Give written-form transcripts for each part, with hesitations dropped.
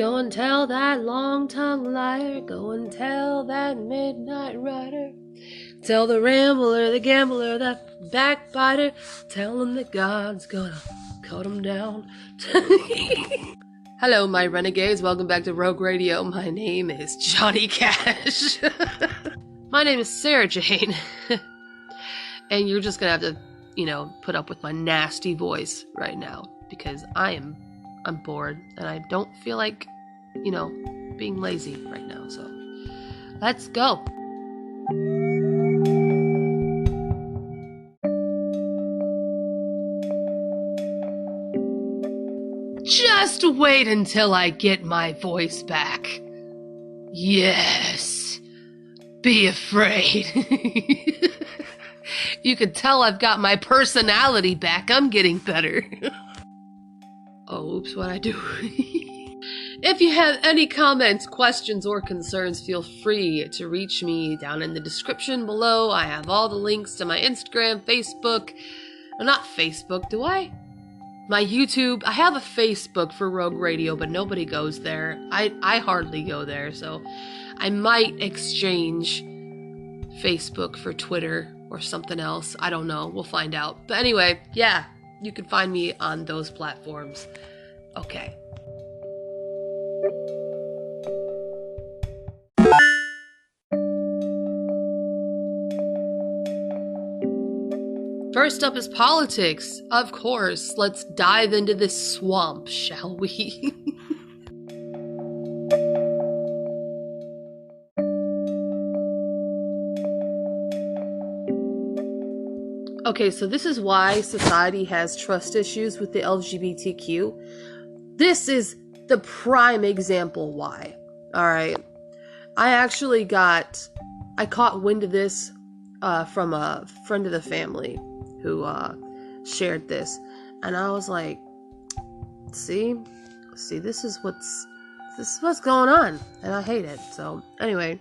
Go and tell that long-tongued liar, go and tell that midnight rider, tell the rambler, the gambler, the backbiter, tell him that God's gonna cut him down. Hello, my renegades. Welcome back to Rogue Radio. My name is Johnny Cash. My name is Sarah Jane. And you're just gonna have to, put up with my nasty voice right now because I'm bored and I don't feel like, being lazy right now. So let's go. Just wait until I get my voice back. Yes. Be afraid. You can tell I've got my personality back. I'm getting better. Oh, oops, what'd I do? If you have any comments, questions, or concerns, feel free to reach me down in the description below. I have all the links to my Instagram, Facebook. Well, not Facebook, do I? My YouTube. I have a Facebook for Rogue Radio, but nobody goes there. I hardly go there, so I might exchange Facebook for Twitter or something else. I don't know. We'll find out. But anyway, yeah, you can find me on those platforms. Okay. First up is politics. Of course. Let's dive into this swamp, shall we? Okay, so this is why society has trust issues with the LGBTQ. This is the prime example why. Alright. I caught wind of this from a friend of the family who shared this. And I was like, see, this is what's going on. And I hate it. So anyway.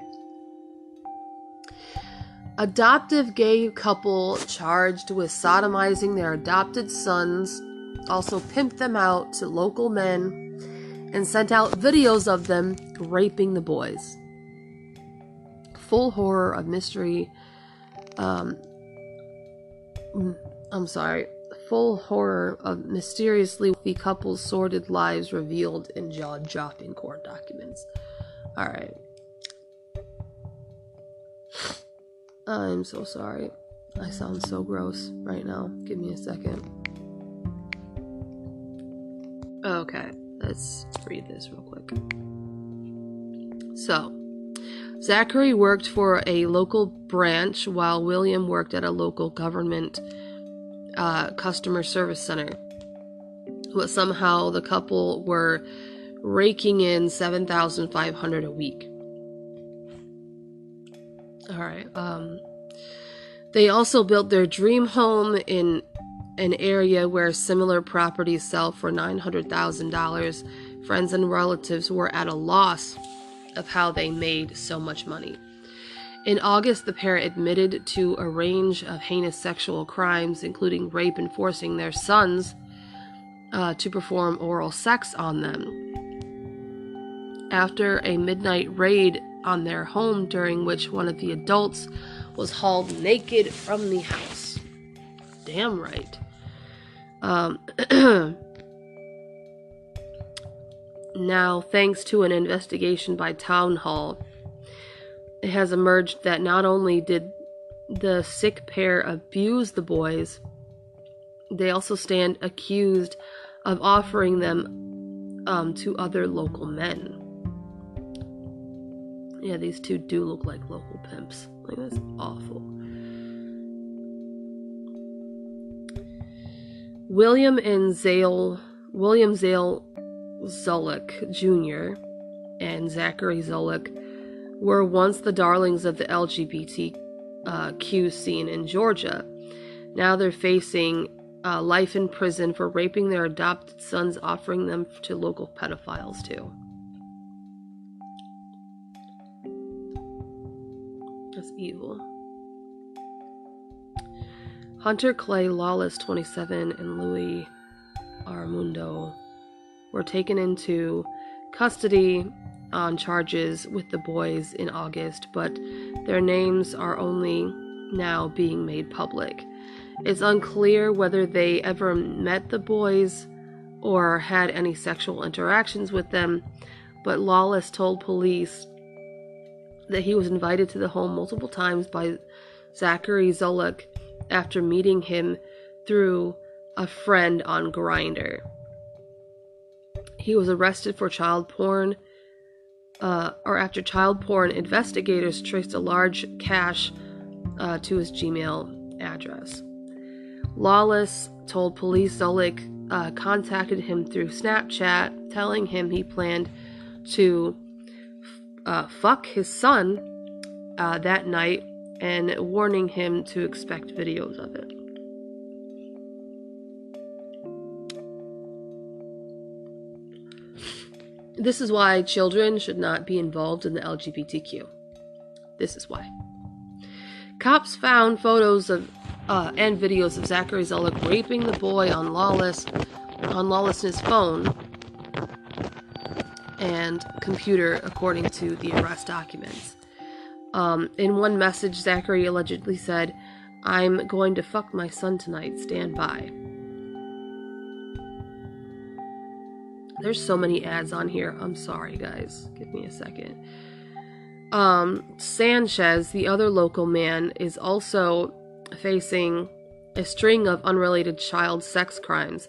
Adoptive gay couple charged with sodomizing their adopted sons also pimped them out to local men and sent out videos of them raping the boys. Full horror of mystery. Full horror of mysteriously wealthy couple's sordid lives revealed in jaw-dropping court documents. Alright. I'm so sorry. I sound so gross right now. Give me a second. Okay, let's read this real quick. So, Zachary worked for a local branch while William worked at a local government customer service center. But somehow the couple were raking in $7,500 a week. Alright, they also built their dream home in an area where similar properties sell for $900,000. Friends and relatives were at a loss of how they made so much money. In August, the pair admitted to a range of heinous sexual crimes, including rape and forcing their sons to perform oral sex on them. After a midnight raid on their home, during which one of the adults was hauled naked from the house. Damn right. Now, thanks to an investigation by Town Hall, it has emerged that not only did the sick pair abuse the boys, they also stand accused of offering them to other local men. Yeah, these two do look like local pimps. Like, that's awful. William Zale Zulick Jr. and Zachary Zulick were once the darlings of the LGBTQ scene in Georgia. Now they're facing life in prison for raping their adopted sons, offering them to local pedophiles too. That's evil. Hunter Clay Lawless, 27, and Louis Armundo were taken into custody on charges with the boys in August, but their names are only now being made public. It's unclear whether they ever met the boys or had any sexual interactions with them, but Lawless told police that he was invited to the home multiple times by Zachary Zolik after meeting him through a friend on Grindr. He was arrested for child porn, after child porn investigators traced a large cache to his Gmail address. Lawless told police Zolik contacted him through Snapchat, telling him he planned to fuck his son that night and warning him to expect videos of it. This is why children should not be involved in the LGBTQ. This is why. Cops found photos of and videos of Zachary Zolik raping the boy on Lawless's phone and computer, according to the arrest documents. In one message, Zachary allegedly said, "I'm going to fuck my son tonight, stand by." There's so many ads on here. I'm sorry, guys. Give me a second. Sanchez, the other local man, is also facing a string of unrelated child sex crimes.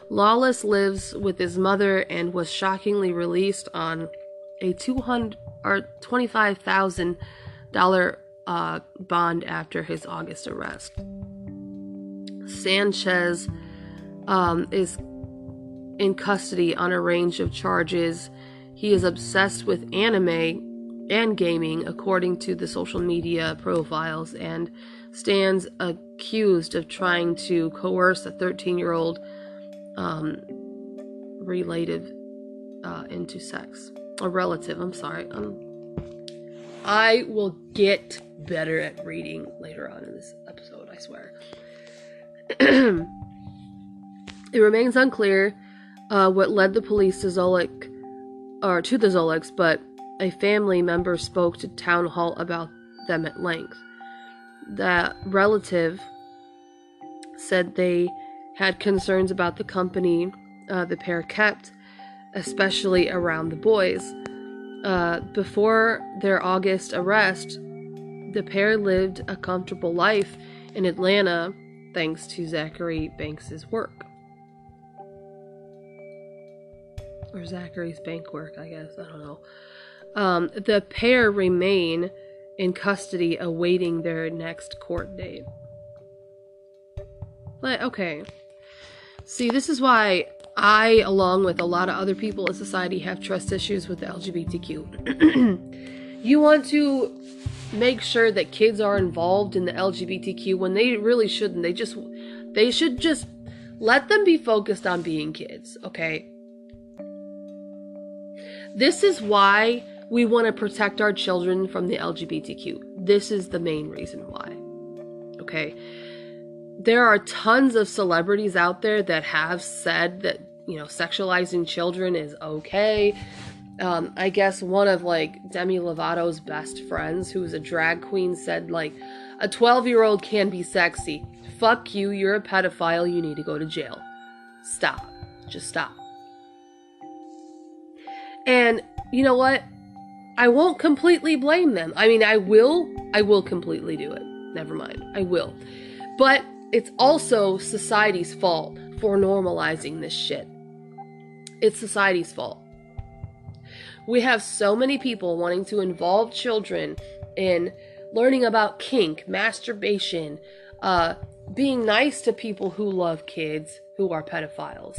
Lawless lives with his mother and was shockingly released on a $25,000 bond after his August arrest. Sanchez is in custody on a range of charges. He is obsessed with anime and gaming, according to the social media profiles, and stands accused of trying to coerce a 13-year-old relative into sex. A relative, I'm sorry. I will get better at reading later on in this episode, I swear. It remains unclear what led the police to the Zoliks, but a family member spoke to Town Hall about them at length. That relative said they had concerns about the company the pair kept, especially around the boys. Before their August arrest, the pair lived a comfortable life in Atlanta thanks to Zachary Banks' work. Or Zachary's bank work, I guess. I don't know. The pair remain in custody awaiting their next court date. But, okay. See, this is why I, along with a lot of other people in society, have trust issues with the LGBTQ. You want to make sure that kids are involved in the LGBTQ when they really shouldn't. They should just let them be focused on being kids, okay? This is why we want to protect our children from the LGBTQ. This is the main reason why. Okay? There are tons of celebrities out there that have said that, sexualizing children is okay. I guess one of, Demi Lovato's best friends, who's a drag queen, said, a 12-year-old can be sexy. Fuck you, you're a pedophile, you need to go to jail. Stop. Just stop. And you know what? I won't completely blame them. I mean, I will completely do it. Never mind. I will. But it's also society's fault for normalizing this shit. It's society's fault. We have so many people wanting to involve children in learning about kink, masturbation, being nice to people who love kids who are pedophiles,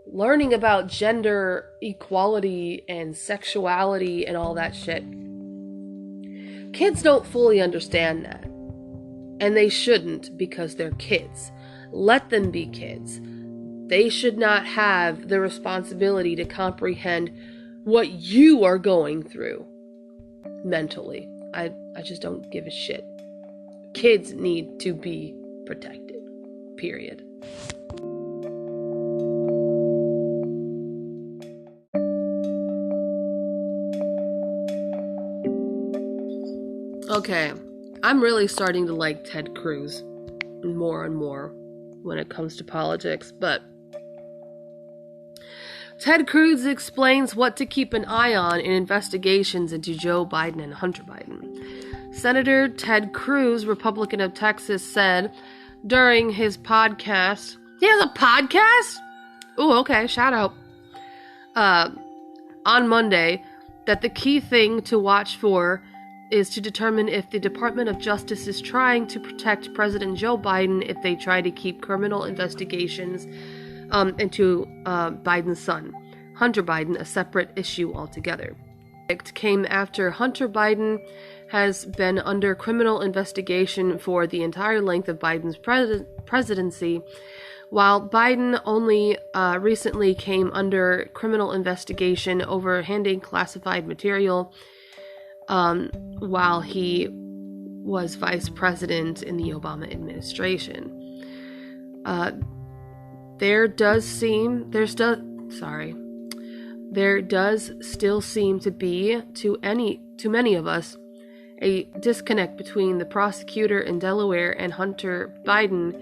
learning about gender equality and sexuality and all that shit. Kids don't fully understand that. And they shouldn't, because they're kids. Let them be kids. They should not have the responsibility to comprehend what you are going through mentally. I just don't give a shit. Kids need to be protected. Period. Okay, I'm really starting to like Ted Cruz more and more when it comes to politics, but Ted Cruz explains what to keep an eye on in investigations into Joe Biden and Hunter Biden. Senator Ted Cruz, Republican of Texas, said during his podcast, he has a podcast? Oh, okay, shout out. On Monday, that the key thing to watch for is to determine if the Department of Justice is trying to protect President Joe Biden if they try to keep criminal investigations into Biden's son, Hunter Biden, a separate issue altogether. It came after Hunter Biden has been under criminal investigation for the entire length of Biden's presidency, while Biden only recently came under criminal investigation over handing classified material while he was vice president in the Obama administration. There does still seem to be, to many of us, a disconnect between the prosecutor in Delaware and Hunter Biden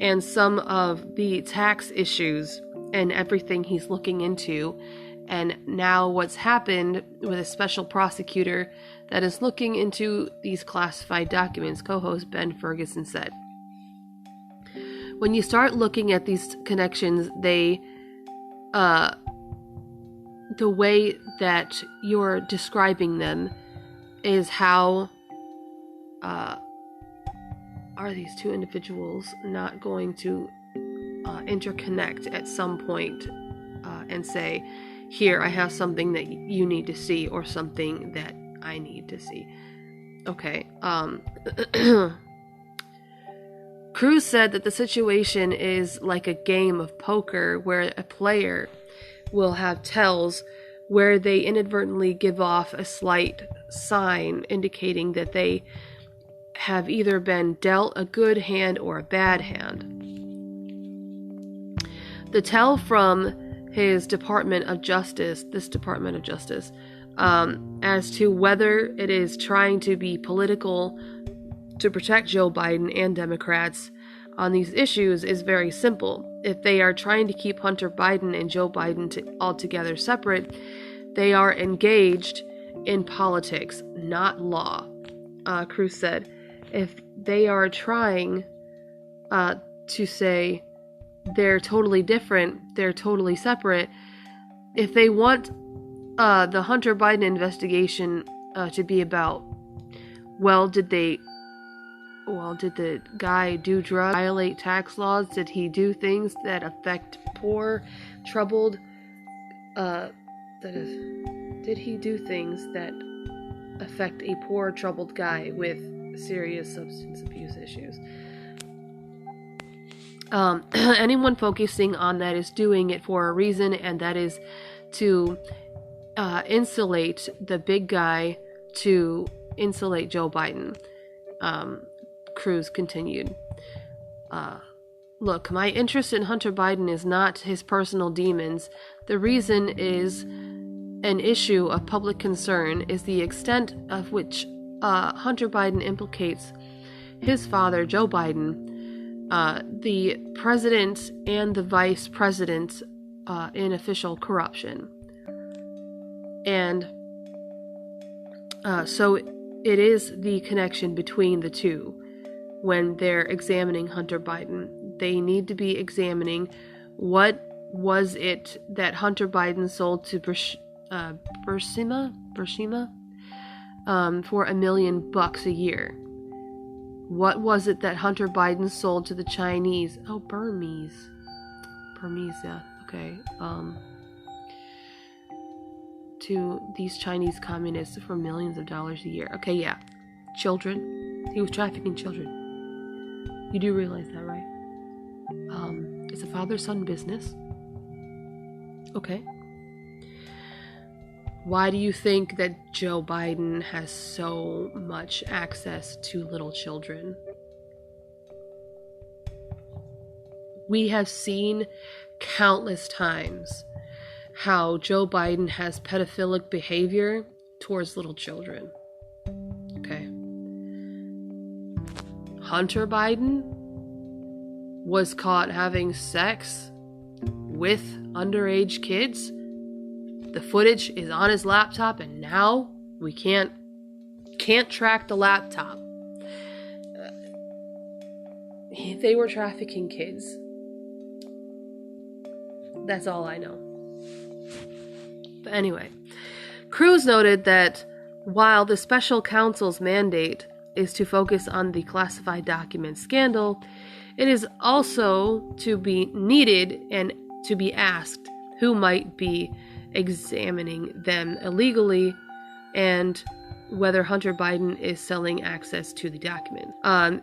and some of the tax issues and everything he's looking into, and now what's happened with a special prosecutor that is looking into these classified documents, co-host Ben Ferguson said. When you start looking at these connections, the way that you're describing them is how are these two individuals not going to interconnect at some point and say, here, I have something that you need to see, or something that I need to see. Okay. Cruz said that the situation is like a game of poker where a player will have tells where they inadvertently give off a slight sign indicating that they have either been dealt a good hand or a bad hand. The tell from his Department of Justice, as to whether it is trying to be political to protect Joe Biden and Democrats on these issues is very simple. If they are trying to keep Hunter Biden and Joe Biden altogether separate, they are engaged in politics, not law, Cruz said. If they are trying to say they're totally different, they're totally separate, if they want the Hunter Biden investigation to be about, did the guy do drugs, violate tax laws? Did he do things that affect poor, troubled, did he do things that affect a poor, troubled guy with serious substance abuse issues? Anyone focusing on that is doing it for a reason, and that is to insulate the big guy, to insulate Joe Biden. Cruz continued. Look, my interest in Hunter Biden is not his personal demons. The reason is an issue of public concern is the extent of which Hunter Biden implicates his father, Joe Biden, the president and the vice president in official corruption. And so it is the connection between the two. When they're examining Hunter Biden, they need to be examining what was it that Hunter Biden sold to Burisma for $1 million a year. What was it that Hunter Biden sold to the Chinese? Oh, Burmese, yeah, okay. To these Chinese communists for millions of dollars a year. Okay, yeah. Children. He was trafficking children. You do realize that, right? It's a father-son business. Okay. Why do you think that Joe Biden has so much access to little children? We have seen countless times how Joe Biden has pedophilic behavior towards little children. Okay. Hunter Biden was caught having sex with underage kids. The footage is on his laptop, and now we can't track the laptop. They were trafficking kids. That's all I know. But anyway, Cruz noted that while the special counsel's mandate is to focus on the classified document scandal, it is also to be needed and to be asked who might be examining them illegally and whether Hunter Biden is selling access to the document.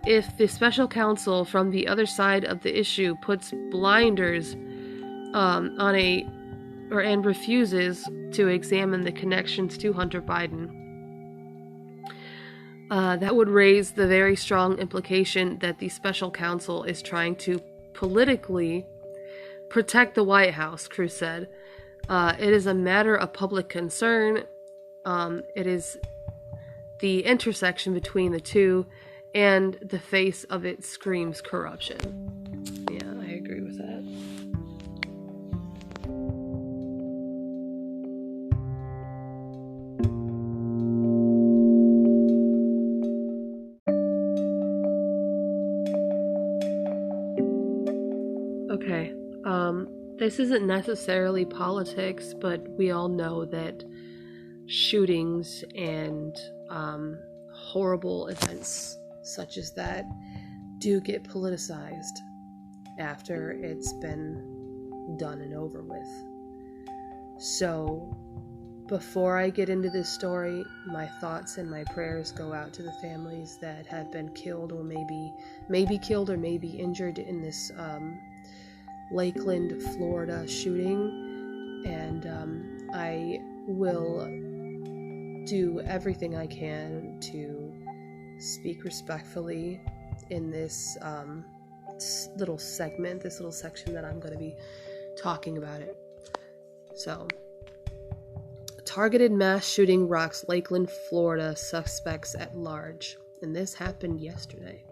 If the special counsel from the other side of the issue puts blinders and refuses to examine the connections to Hunter Biden, that would raise the very strong implication that the special counsel is trying to politically protect the White House, Cruz said. It is a matter of public concern. It is the intersection between the two, and the face of it screams corruption. Yeah, I agree with that. Okay, this isn't necessarily politics, but we all know that shootings and horrible events such as that do get politicized after it's been done and over with. So, before I get into this story, my thoughts and my prayers go out to the families that have been killed or maybe killed or maybe injured in this Lakeland, Florida shooting, and I will do everything I can to speak respectfully in this little segment, this little section that I'm going to be talking about it. So, targeted mass shooting rocks Lakeland, Florida suspects at large, and this happened yesterday.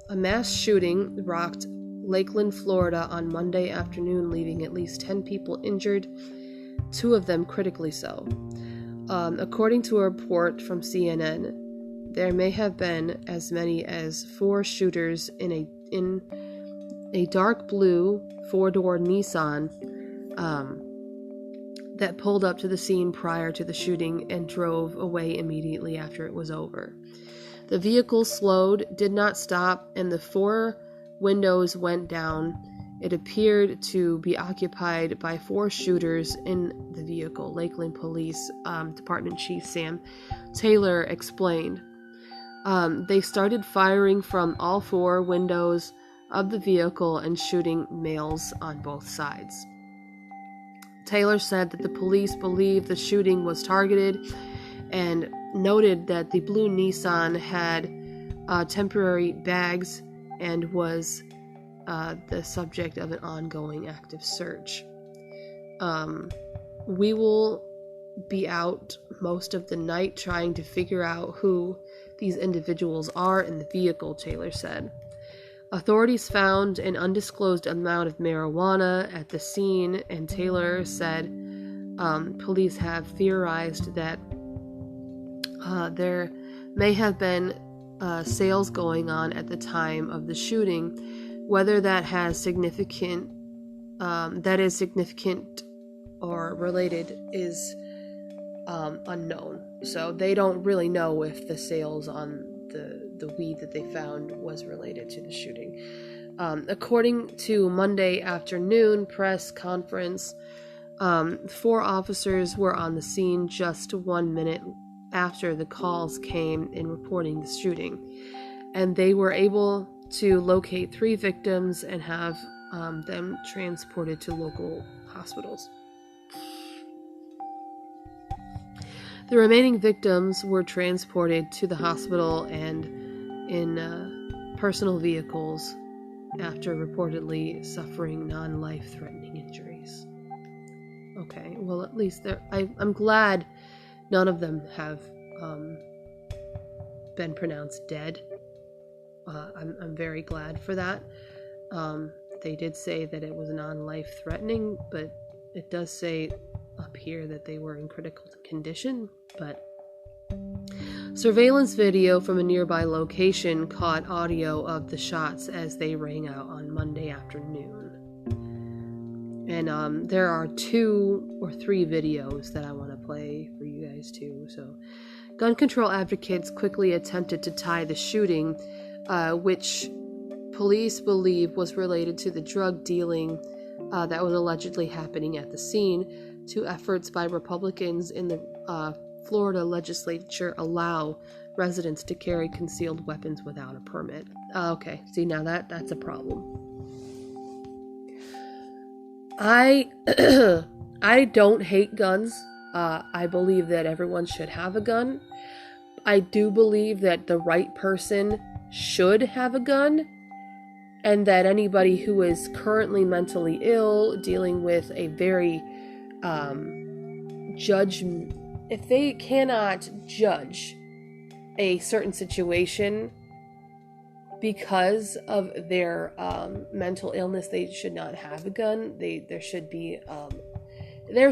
A mass shooting rocked Lakeland, Florida on Monday afternoon, leaving at least 10 people injured, 2 of them critically so. According to a report from CNN, there may have been as many as 4 shooters in a dark blue 4-door Nissan that pulled up to the scene prior to the shooting and drove away immediately after it was over. The vehicle slowed, did not stop, and the 4 windows went down. It appeared to be occupied by 4 shooters in the vehicle, Lakeland Police Department Chief Sam Taylor explained. They started firing from all 4 windows of the vehicle and shooting males on both sides. Taylor said that the police believe the shooting was targeted and noted that the blue Nissan had temporary bags and was the subject of an ongoing active search. We will be out most of the night trying to figure out who these individuals are in the vehicle, Taylor said. Authorities found an undisclosed amount of marijuana at the scene, and Taylor said police have theorized that there may have been sales going on at the time of the shooting. Whether that is significant or related is unknown. So they don't really know if the sales on the weed that they found was related to the shooting. According to Monday afternoon press conference, 4 officers were on the scene just 1 minute after the calls came in reporting the shooting, and they were able to locate 3 victims and have them transported to local hospitals. The remaining victims were transported to the hospital and in personal vehicles after reportedly suffering non-life-threatening injuries. Okay, well, at least I'm glad none of them have been pronounced dead. I'm very glad for that. They did say that it was non-life threatening, but it does say up here that they were in critical condition. But surveillance video from a nearby location caught audio of the shots as they rang out on Monday afternoon. And there are 2 or 3 videos that I want to play for you guys too. So, gun control advocates quickly attempted to tie the shooting, which police believe was related to the drug dealing that was allegedly happening at the scene, to efforts by Republicans in the Florida legislature allow residents to carry concealed weapons without a permit. Okay, see, now that's a problem. I don't hate guns. I believe that everyone should have a gun. I do believe that the right person should have a gun, and that anybody who is currently mentally ill, dealing with a very if they cannot judge a certain situation because of their mental illness, they should not have a gun. There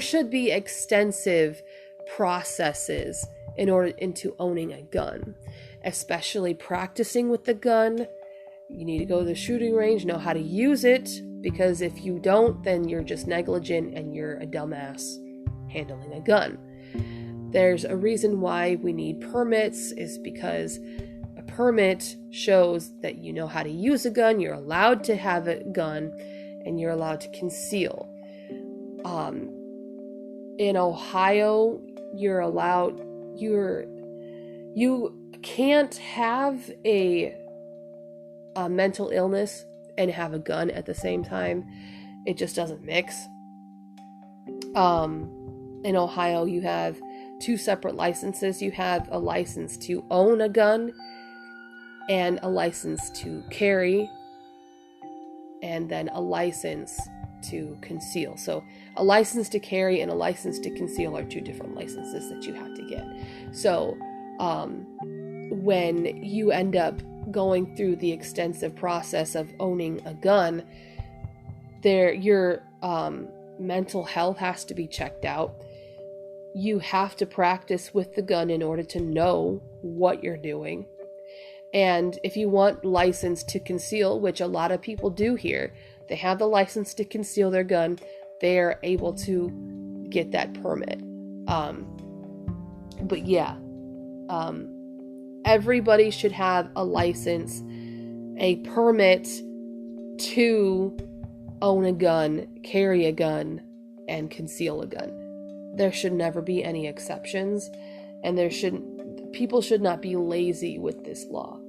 should be extensive processes into owning a gun, especially practicing with the gun. You need to go to the shooting range, know how to use it, because if you don't, then you're just negligent and you're a dumbass handling a gun. There's a reason why we need permits, is because a permit shows that you know how to use a gun, you're allowed to have a gun, and you're allowed to conceal. In Ohio, you can't have a mental illness and have a gun at the same time. It just doesn't mix. In Ohio, you have 2 separate licenses. You have a license to own a gun and a license to carry, and then a license to conceal. So a license to carry and a license to conceal are 2 different licenses that you have to get. So when you end up going through the extensive process of owning a gun, your mental health has to be checked out. You have to practice with the gun in order to know what you're doing. And if you want license to conceal, which a lot of people do here, they have the license to conceal their gun, they're able to get that permit. But yeah, everybody should have a license, a permit to own a gun, carry a gun, and conceal a gun. There should never be any exceptions, and people should not be lazy with this law.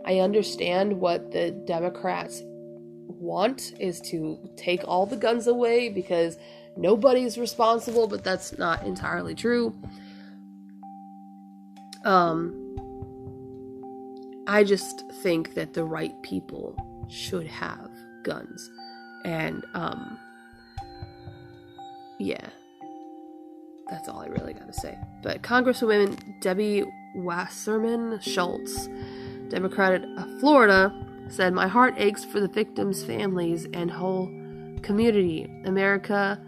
I understand what the Democrats want is to take all the guns away because nobody's responsible, but that's not entirely true. I just think that the right people should have guns. And, yeah. That's all I really gotta say. But Congresswoman Debbie Wasserman Schultz, Democrat of Florida, said, "My heart aches for the victims' families and whole community. America,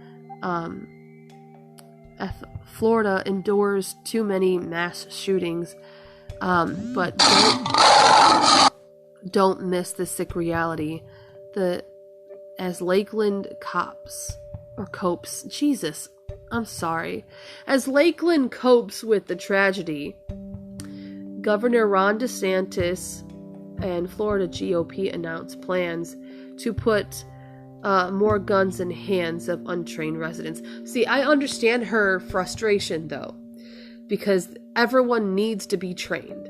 Florida endures too many mass shootings, but don't miss the sick reality. As Lakeland copes with the tragedy, Governor Ron DeSantis and Florida GOP announced plans to put more guns in hands of untrained residents." See, I understand her frustration, though, because everyone needs to be trained.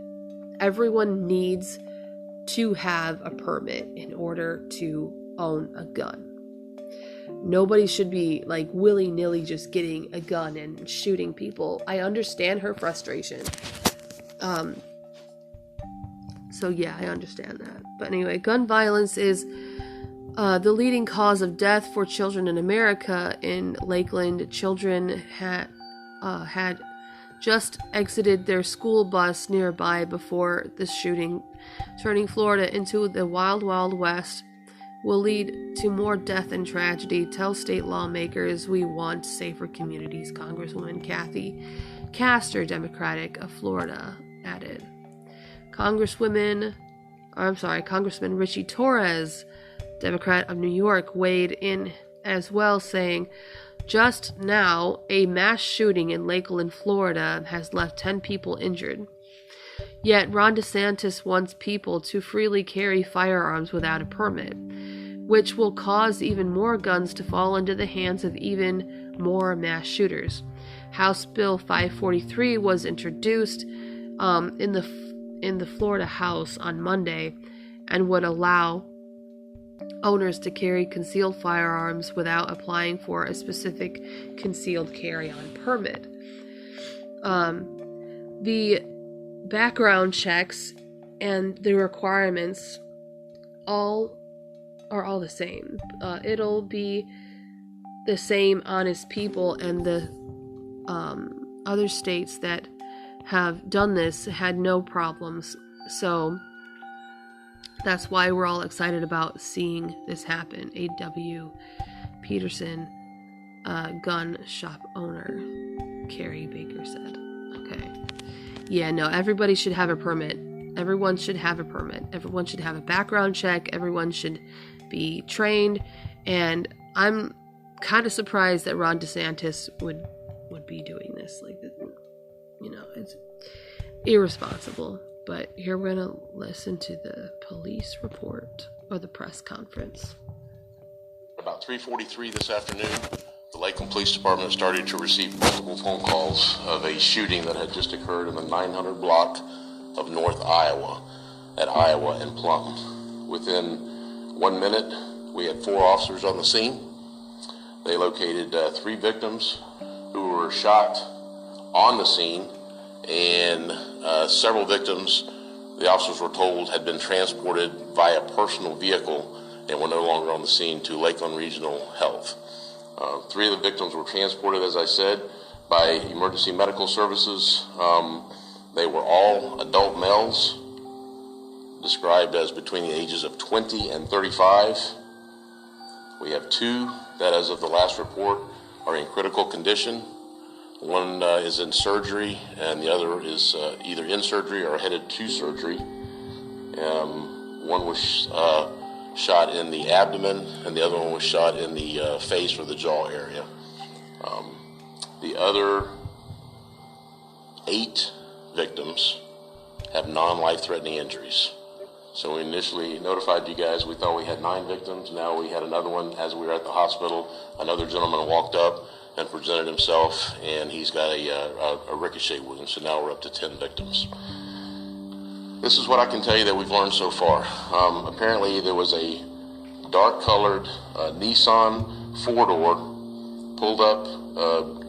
Everyone needs to have a permit in order to own a gun. Nobody should be like willy-nilly just getting a gun and shooting people. I understand her frustration. So yeah, I understand that. But anyway, gun violence is the leading cause of death for children in America. In Lakeland, children had just exited their school bus nearby before the shooting. Turning Florida into the Wild Wild West will lead to more death and tragedy. Tell state lawmakers we want safer communities, Congresswoman Kathy Castor, Democratic of Florida, added. Congressman Richie Torres, Democrat of New York, weighed in as well, saying, just now, a mass shooting in Lakeland, Florida, has left 10 people injured. Yet Ron DeSantis wants people to freely carry firearms without a permit, which will cause even more guns to fall into the hands of even more mass shooters. House Bill 543 was introduced in the Florida House on Monday and would allow owners to carry concealed firearms without applying for a specific concealed carry-on permit. The background checks and the requirements are all the same. It'll be the same honest people, and the other states that have done this had no problems. So that's why we're all excited about seeing this happen. A.W. Peterson, gun shop owner, Carrie Baker said. Okay. Yeah, no, everybody should have a permit. Everyone should have a permit. Everyone should have a background check. Everyone should be trained. And I'm kind of surprised that Ron DeSantis would be doing this. Like, you know, it's irresponsible. But here we're going to listen to the police report, or the press conference. About 3:43 this afternoon, the Lakeland Police Department started to receive multiple phone calls of a shooting that had just occurred in the 900 block of North Iowa, at Iowa and Plum. Within 1 minute, we had 4 officers on the scene. They located 3 victims who were shot on the scene, and several victims, the officers were told, had been transported via personal vehicle and were no longer on the scene to Lakeland Regional Health. 3 of the victims were transported, as I said, by emergency medical services. They were all adult males, described as between the ages of 20 and 35. We have 2 that, as of the last report, are in critical condition. One is in surgery, and the other is either in surgery or headed to surgery. One was shot in the abdomen, and the other one was shot in the face or the jaw area. The other 8 victims have non-life-threatening injuries. So we initially notified you guys. We thought we had 9 victims. Now we had another one. As we were at the hospital, another gentleman walked up and presented himself, and he's got a ricochet wound. So now we're up to 10 victims. This is what I can tell you that we've learned so far. Apparently there was a dark-colored Nissan 4-door pulled up,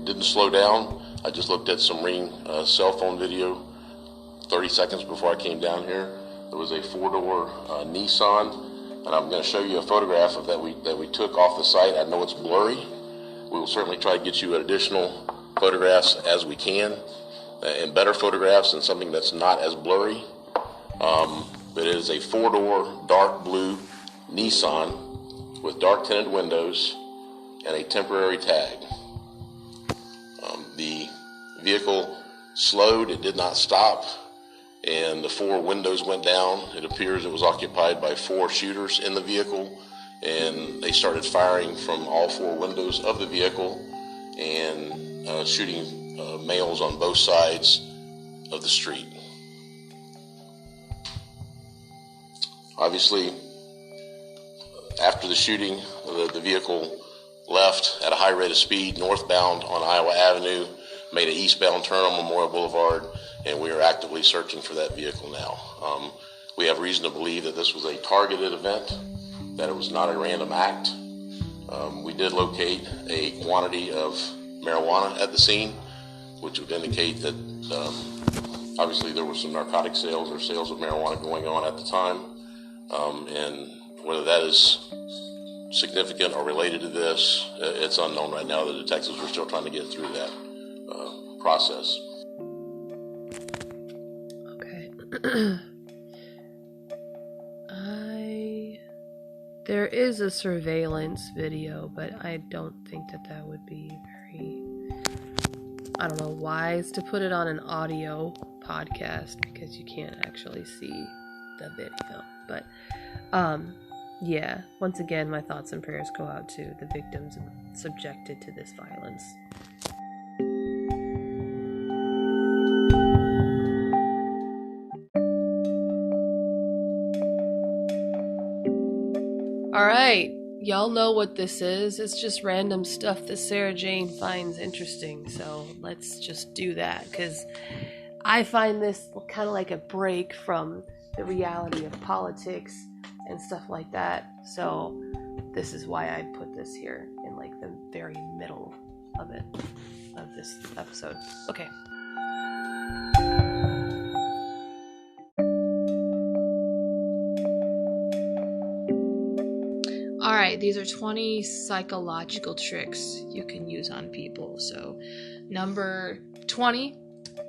didn't slow down. I just looked at some ring cell phone video 30 seconds before I came down here. There was a 4-door Nissan, and I'm going to show you a photograph of that we took off the site. I know it's blurry. We will certainly try to get you additional photographs as we can, and better photographs and something that's not as blurry. But it is a 4-door dark blue Nissan with dark tinted windows and a temporary tag. The vehicle slowed, it did not stop, and the 4 windows went down. It appears it was occupied by 4 shooters in the vehicle, and they started firing from all 4 windows of the vehicle and shooting males on both sides of the street. Obviously, after the shooting, the vehicle left at a high rate of speed northbound on Iowa Avenue, made an eastbound turn on Memorial Boulevard, and we are actively searching for that vehicle now. We have reason to believe that this was a targeted event, that it was not a random act. We did locate a quantity of marijuana at the scene, which would indicate that obviously there were some narcotic sales or sales of marijuana going on at the time. And whether that is significant or related to this, it's unknown right now. The detectives are still trying to get through that process. There is a surveillance video, but I don't think that would be very, I don't know, wise to put it on an audio podcast because you can't actually see the video. But, yeah, once again, my thoughts and prayers go out to the victims subjected to this violence. Alright, y'all know what this is. It's just random stuff that Sarah Jane finds interesting, so let's just do that, because I find this kind of like a break from the reality of politics and stuff like that, so this is why I put this here in like the very middle of it, of this episode. Okay. Alright, these are 20 psychological tricks you can use on people. So, number 20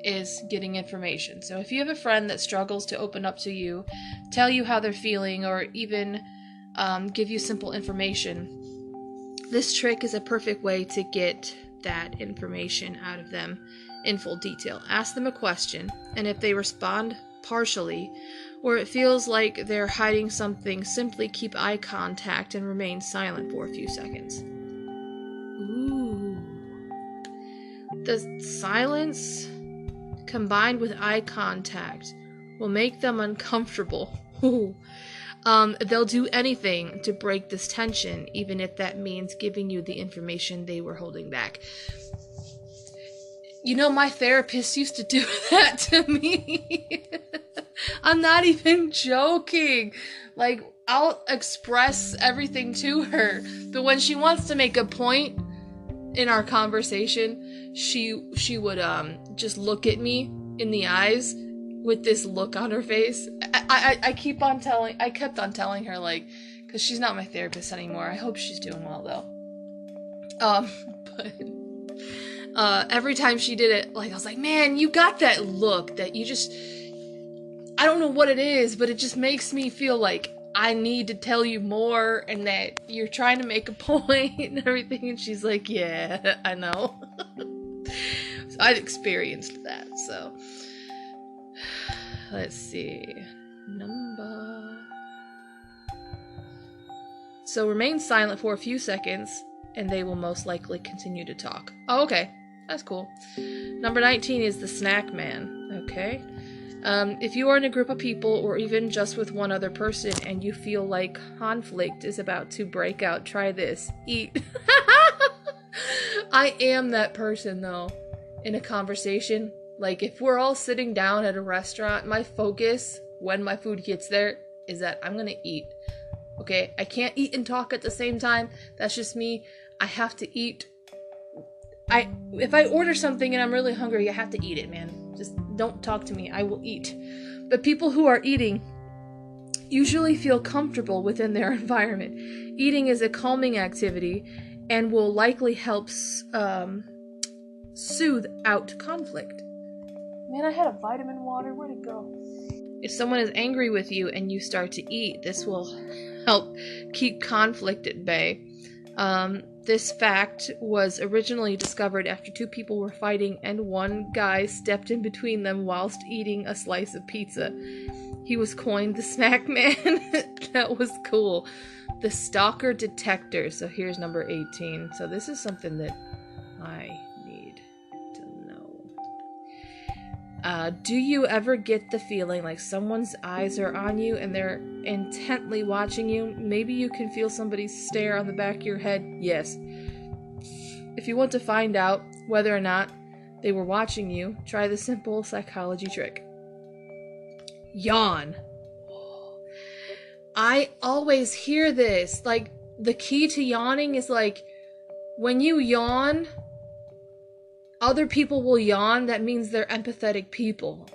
is getting information. So if you have a friend that struggles to open up to you, tell you how they're feeling, or even give you simple information, this trick is a perfect way to get that information out of them in full detail. Ask them a question, and if they respond partially, or it feels like they're hiding something, simply keep eye contact and remain silent for a few seconds. Ooh. The silence combined with eye contact will make them uncomfortable. They'll do anything to break this tension, even if that means giving you the information they were holding back. You know, my therapist used to do that to me. I'm not even joking. Like, I'll express everything to her, but when she wants to make a point in our conversation, she would just look at me in the eyes with this look on her face. I kept on telling her, like, because she's not my therapist anymore. I hope she's doing well though. But every time she did it, like, I was like, man, you got that look that you just, I don't know what it is, but it just makes me feel like I need to tell you more and that you're trying to make a point and everything. And she's like, yeah, I know. So I've experienced that, so. Let's see. So remain silent for a few seconds and they will most likely continue to talk. Oh, okay. That's cool. Number 19 is the snack man. Okay. If you are in a group of people or even just with one other person and you feel like conflict is about to break out, try this. Eat. I am that person though in a conversation. Like if we're all sitting down at a restaurant, my focus when my food gets there is that I'm gonna eat. Okay? I can't eat and talk at the same time. That's just me. I have to eat. If I order something and I'm really hungry, I have to eat it, man. Just don't talk to me. I will eat. But people who are eating usually feel comfortable within their environment. Eating is a calming activity and will likely help soothe out conflict. Man, I had a vitamin water. Where'd it go? If someone is angry with you and you start to eat, this will help keep conflict at bay. This fact was originally discovered after two people were fighting and one guy stepped in between them whilst eating a slice of pizza. He was coined the snack man. That was cool. The stalker detector. So here's number 18. So this is something that I need to know. Do you ever get the feeling like someone's eyes are on you and they're intently watching you? Maybe you can feel somebody's stare on the back of your head. Yes. If you want to find out whether or not they were watching you, try the simple psychology trick. Yawn. I always hear this. Like, the key to yawning is like, when you yawn, other people will yawn. That means they're empathetic people.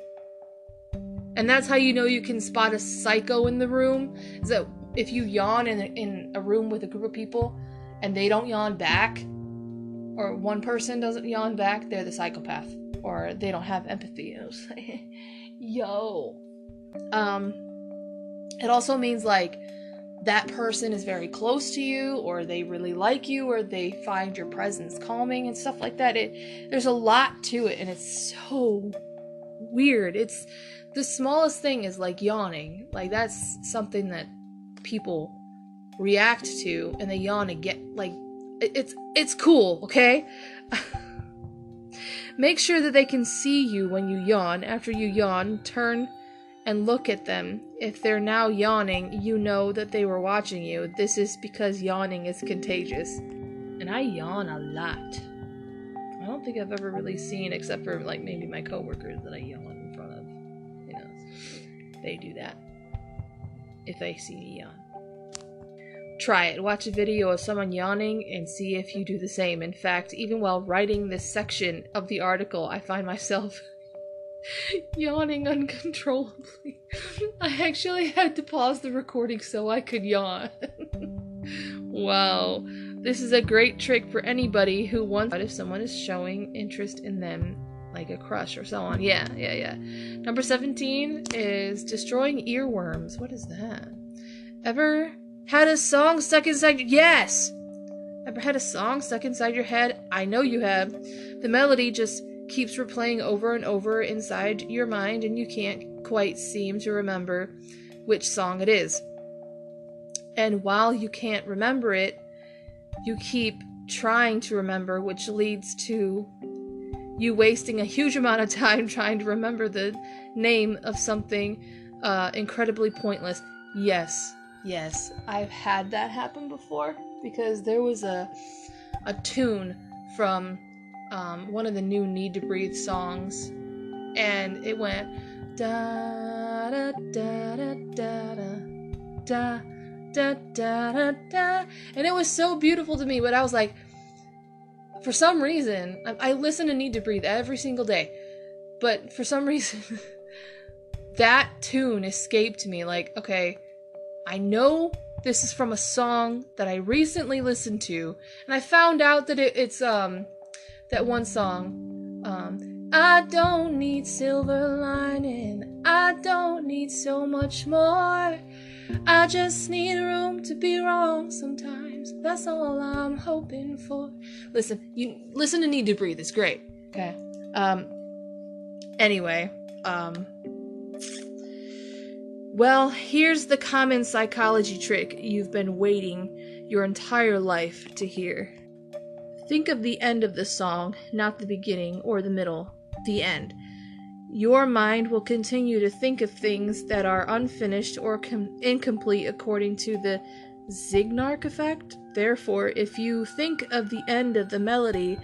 And that's how you know you can spot a psycho in the room, is that if you yawn in a room with a group of people and they don't yawn back, or one person doesn't yawn back, they're the psychopath, or they don't have empathy. And I was like, yo, It also means like that person is very close to you, or they really like you, or they find your presence calming and stuff like that. There's a lot to it, and it's so weird. It's the smallest thing is like yawning. Like that's something that people react to, and they yawn and get like it's cool, okay? Make sure that they can see you when you yawn. After you yawn, turn and look at them. If they're now yawning, you know that they were watching you. This is because yawning is contagious. And I yawn a lot. I don't think I've ever really seen, except for like maybe my coworkers, that I yawn in front of. You know, they do that if they see me yawn. Try it. Watch a video of someone yawning and see if you do the same. In fact, even while writing this section of the article, I find myself yawning uncontrollably. I actually had to pause the recording so I could yawn. Wow. This is a great trick for anybody who wants if someone is showing interest in them, like a crush or so on. Yeah. Number 17 is destroying earworms. What is that? Ever had a song stuck inside your... Yes! Ever had a song stuck inside your head? I know you have. The melody just keeps replaying over and over inside your mind, and you can't quite seem to remember which song it is. And while you can't remember it, you keep trying to remember, which leads to you wasting a huge amount of time trying to remember the name of something incredibly pointless. Yes, I've had that happen before, because there was a tune from one of the new Need to Breathe songs, and it went da da da da da da da da da da, and it was so beautiful to me, but I was like, for some reason, I listen to Need to Breathe every single day, but for some reason, that tune escaped me. Like, okay, I know this is from a song that I recently listened to, and I found out that it's that one song, I don't need silver lining, I don't need so much more, I just need room to be wrong sometimes, that's all I'm hoping for. Listen to Need to Breathe, it's great. Okay. Anyway, well, here's the common psychology trick you've been waiting your entire life to hear. Think of the end of the song, not the beginning or the middle, the end. Your mind will continue to think of things that are unfinished or incomplete according to the Ziegler effect. Therefore, if you think of the end of the melody,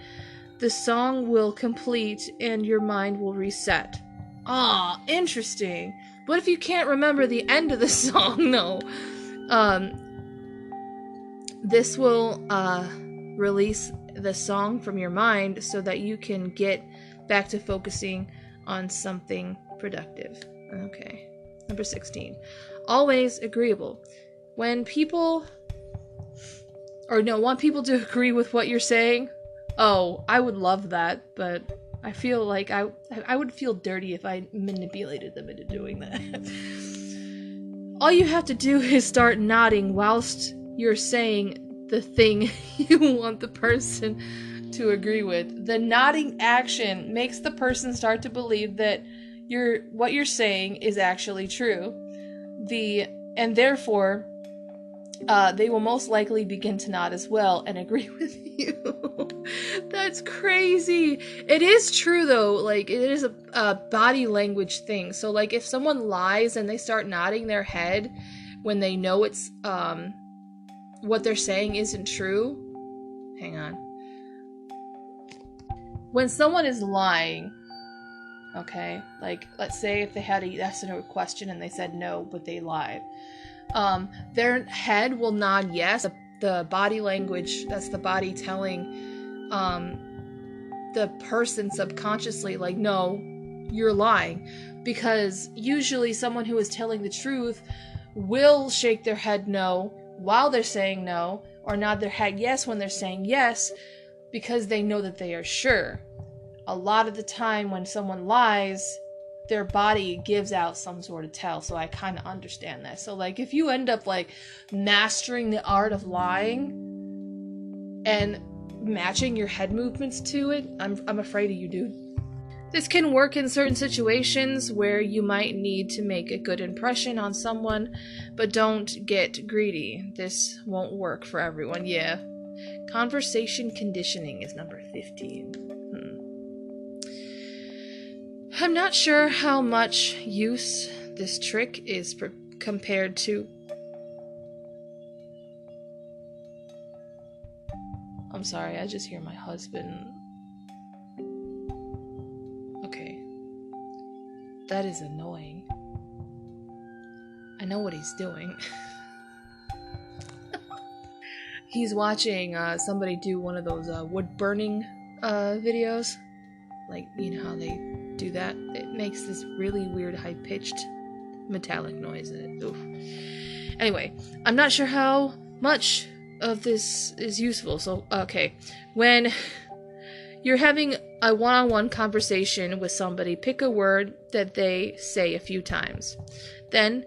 the song will complete and your mind will reset. Ah, interesting. What if you can't remember the end of the song? No. This will release the song from your mind so that you can get back to focusing on something productive. Okay. Number 16. Always agreeable. Want people to agree with what you're saying? Oh, I would love that, but I feel like I would feel dirty if I manipulated them into doing that. All you have to do is start nodding whilst you're saying the thing you want the person to agree with. The nodding action makes the person start to believe that what you're saying is actually true. And therefore, they will most likely begin to nod as well and agree with you. That's crazy. It is true though, like it is a body language thing. So like if someone lies and they start nodding their head when they know it's what they're saying isn't true. Hang on. When someone is lying, okay, like let's say if they had a yes or no question and they said no, but they lied. Their head will nod yes. The body language, that's the body telling the person subconsciously, like, no, you're lying. Because usually someone who is telling the truth will shake their head no while they're saying no, or nod their head yes when they're saying yes, because they know that they are sure. A lot of the time when someone lies, their body gives out some sort of tell, so I kind of understand that. So, like, if you end up, like, mastering the art of lying and matching your head movements to it, I'm afraid of you, dude. This can work in certain situations where you might need to make a good impression on someone, but don't get greedy. This won't work for everyone. Yeah. Conversation conditioning is number 15. I'm not sure how much use this trick is compared to... I'm sorry, I just hear my husband... Okay. That is annoying. I know what he's doing. He's watching somebody do one of those wood burning videos. Like, you know how they do that? It makes this really weird high-pitched metallic noise. Oof. Anyway, I'm not sure how much of this is useful. So, okay. When you're having a one-on-one conversation with somebody, pick a word that they say a few times. Then,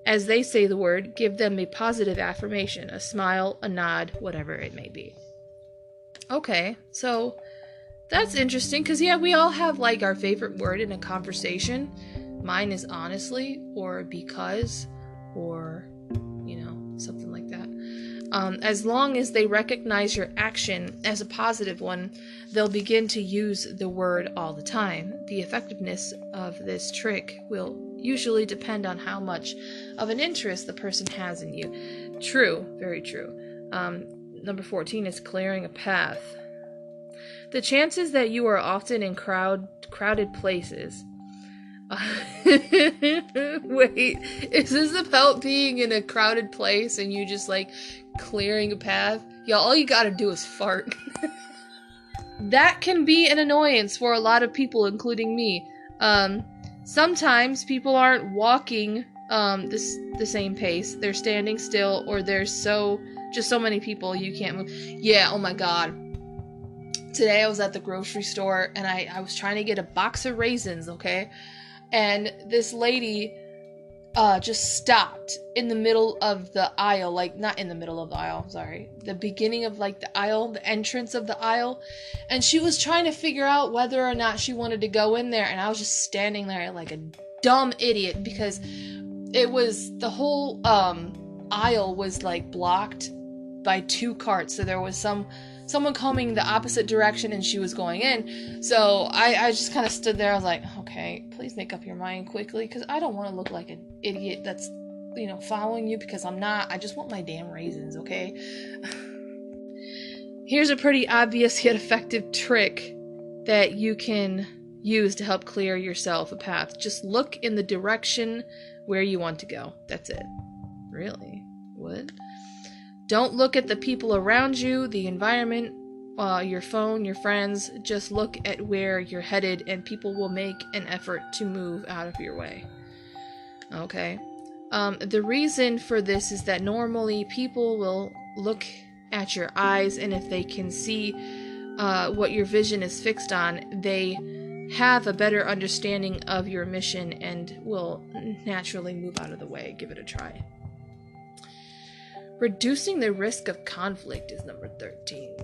as they say the word, give them a positive affirmation, a smile, a nod, whatever it may be. Okay, so that's interesting, because yeah, we all have like our favorite word in a conversation. Mine is honestly, or because, or, you know, something like that. As long as they recognize your action as a positive one, they'll begin to use the word all the time. The effectiveness of this trick will usually depend on how much of an interest the person has in you. True, very true. Number 14 is clearing a path. The chances that you are often in crowded places. Wait, is this about being in a crowded place and you just like clearing a path? Yeah, all you gotta do is fart. That can be an annoyance for a lot of people, including me. Sometimes people aren't walking the same pace. They're standing still, or there's just so many people you can't move. Yeah, oh my god. Today I was at the grocery store and I was trying to get a box of raisins, okay? And this lady just stopped in the middle of the aisle, like, not in the middle of the aisle, sorry, the beginning of like the aisle, the entrance of the aisle, and she was trying to figure out whether or not she wanted to go in there, and I was just standing there like a dumb idiot, because it was, the whole aisle was like blocked by 2 carts, so there was someone coming the opposite direction and she was going in. So I just kind of stood there. I was like, okay, please make up your mind quickly, because I don't want to look like an idiot that's, you know, following you, because I'm not. I just want my damn raisins, okay? Here's a pretty obvious yet effective trick that you can use to help clear yourself a path. Just look in the direction where you want to go. That's it. Really? What? Don't look at the people around you, the environment, your phone, your friends. Just look at where you're headed, and people will make an effort to move out of your way. Okay? The reason for this is that normally people will look at your eyes, and if they can see what your vision is fixed on, they have a better understanding of your mission and will naturally move out of the way. Give it a try. Reducing the risk of conflict is number 13.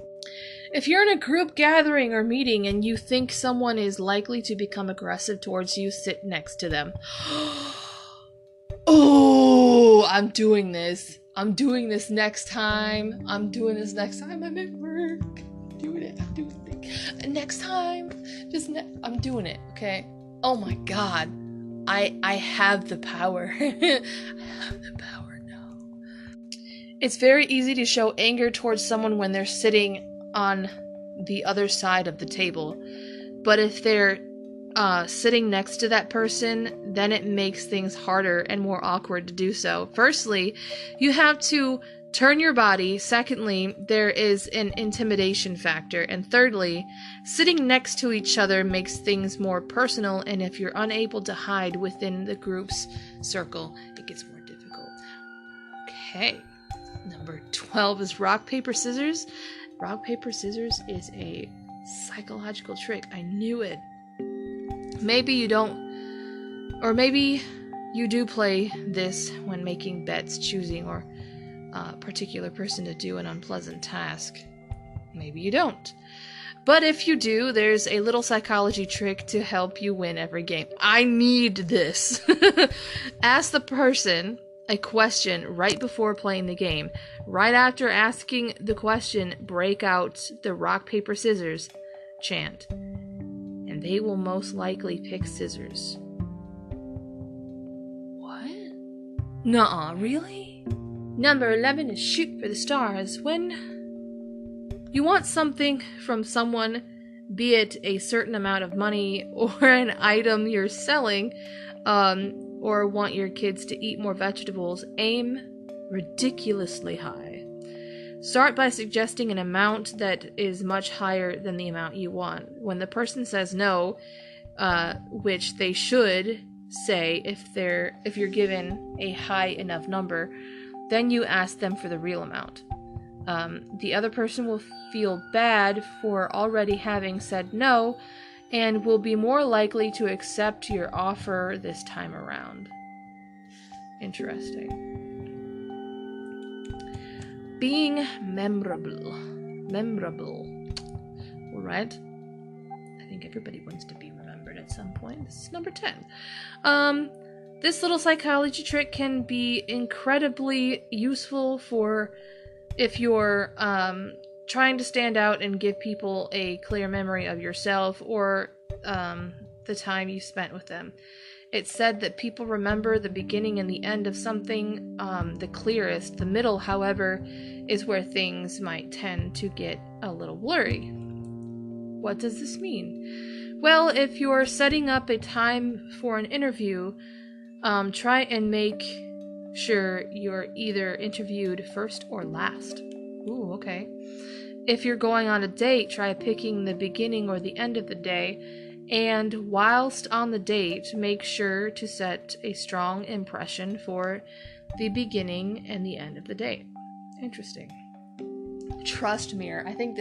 If you're in a group gathering or meeting and you think someone is likely to become aggressive towards you, sit next to them. Oh, I'm doing this. I'm doing this next time. I'm doing this next time I'm at work. I'm doing it. Next time. I'm doing it, okay? Oh my god. I have the power. I have the power now. It's very easy to show anger towards someone when they're sitting on the other side of the table. But if they're sitting next to that person, then it makes things harder and more awkward to do so. Firstly, you have to turn your body. Secondly, there is an intimidation factor. And thirdly, sitting next to each other makes things more personal, and if you're unable to hide within the group's circle, it gets more difficult. Okay. Number 12 is rock, paper, scissors. Rock, paper, scissors is a psychological trick. I knew it. Maybe you don't Or maybe you do play this when making bets, choosing or a particular person to do an unpleasant task. Maybe you don't. But if you do, there's a little psychology trick to help you win every game. I need this. Ask the person a question right before playing the game. Right after asking the question, break out the rock, paper, scissors chant. And they will most likely pick scissors. What? Nuh-uh, really? Number 11 is shoot for the stars. When you want something from someone, be it a certain amount of money or an item you're selling, or want your kids to eat more vegetables, aim ridiculously high. Start by suggesting an amount that is much higher than the amount you want. When the person says no, which they should say if you're given a high enough number, then you ask them for the real amount. The other person will feel bad for already having said no, and will be more likely to accept your offer this time around. Interesting. Being memorable. Alright. I think everybody wants to be remembered at some point. This is number 10. This little psychology trick can be incredibly useful for if you're trying to stand out and give people a clear memory of yourself or the time you spent with them. It's said that people remember the beginning and the end of something the clearest. The middle, however, is where things might tend to get a little blurry. What does this mean? Well, if you're setting up a time for an interview, try and make sure you're either interviewed first or last. Ooh, okay. If you're going on a date, try picking the beginning or the end of the day. And whilst on the date, make sure to set a strong impression for the beginning and the end of the date. Interesting. Trust mirror. I think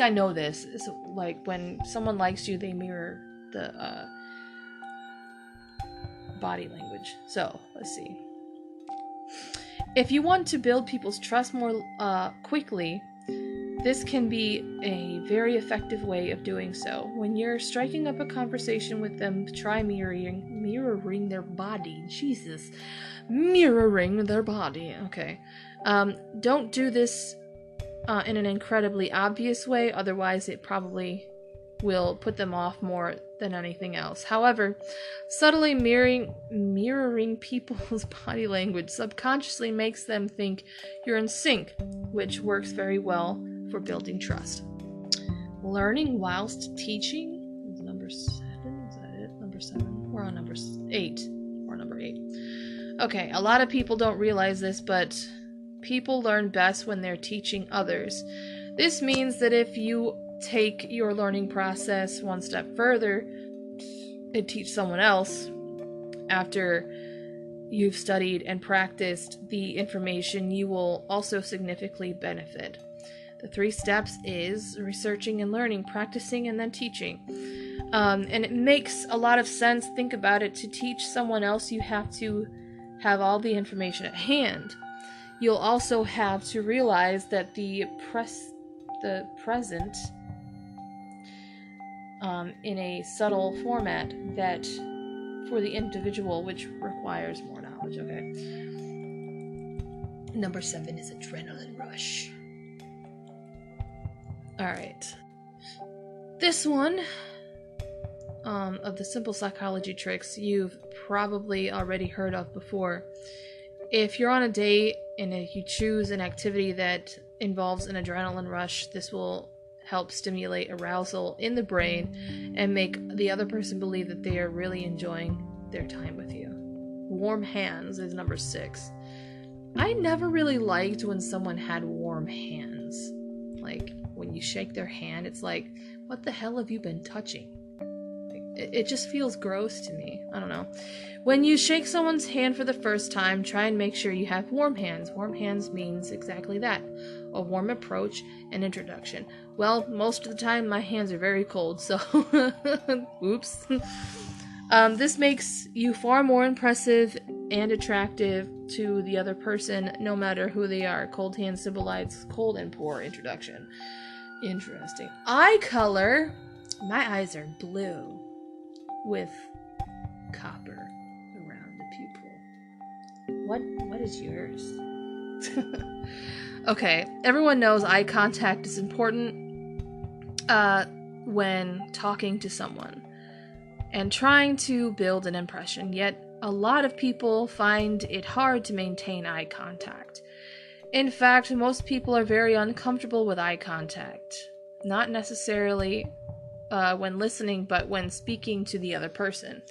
I know this. It's like when someone likes you, they mirror the body language. So, let's see. If you want to build people's trust more quickly, this can be a very effective way of doing so. When you're striking up a conversation with them, try mirroring their body. Jesus. Mirroring their body. Okay. Don't do this in an incredibly obvious way, otherwise it probably will put them off more than anything else. However, subtly mirroring people's body language subconsciously makes them think you're in sync, which works very well for building trust. Learning whilst teaching is number 7. Is that it? Number 7? We're on number 8. Or number 8. Okay, a lot of people don't realize this, but people learn best when they're teaching others. This means that if you take your learning process one step further and teach someone else after you've studied and practiced the information, you will also significantly benefit. The 3 steps is researching and learning, practicing, and then teaching. And it makes a lot of sense. Think about it. To teach someone else, you have to have all the information at hand. You'll also have to realize that the present in a subtle format that for the individual, which requires more knowledge. Okay. Number 7 is adrenaline rush. Alright. This one of the simple psychology tricks you've probably already heard of before. If you're on a date and if you choose an activity that involves an adrenaline rush, this will help stimulate arousal in the brain and make the other person believe that they are really enjoying their time with you. Warm hands is number 6. I never really liked when someone had warm hands. Like, when you shake their hand, it's like, what the hell have you been touching? It just feels gross to me. I don't know. When you shake someone's hand for the first time, try and make sure you have warm hands. Warm hands means exactly that. A warm approach and introduction. Well, most of the time my hands are very cold, so oops. This makes you far more impressive and attractive to the other person, no matter who they are. Cold hands symbolize cold and poor introduction. Interesting. Eye color. My eyes are blue with copper around the pupil. What is yours? Okay, everyone knows eye contact is important when talking to someone and trying to build an impression, yet a lot of people find it hard to maintain eye contact. In fact, most people are very uncomfortable with eye contact. Not necessarily when listening, but when speaking to the other person.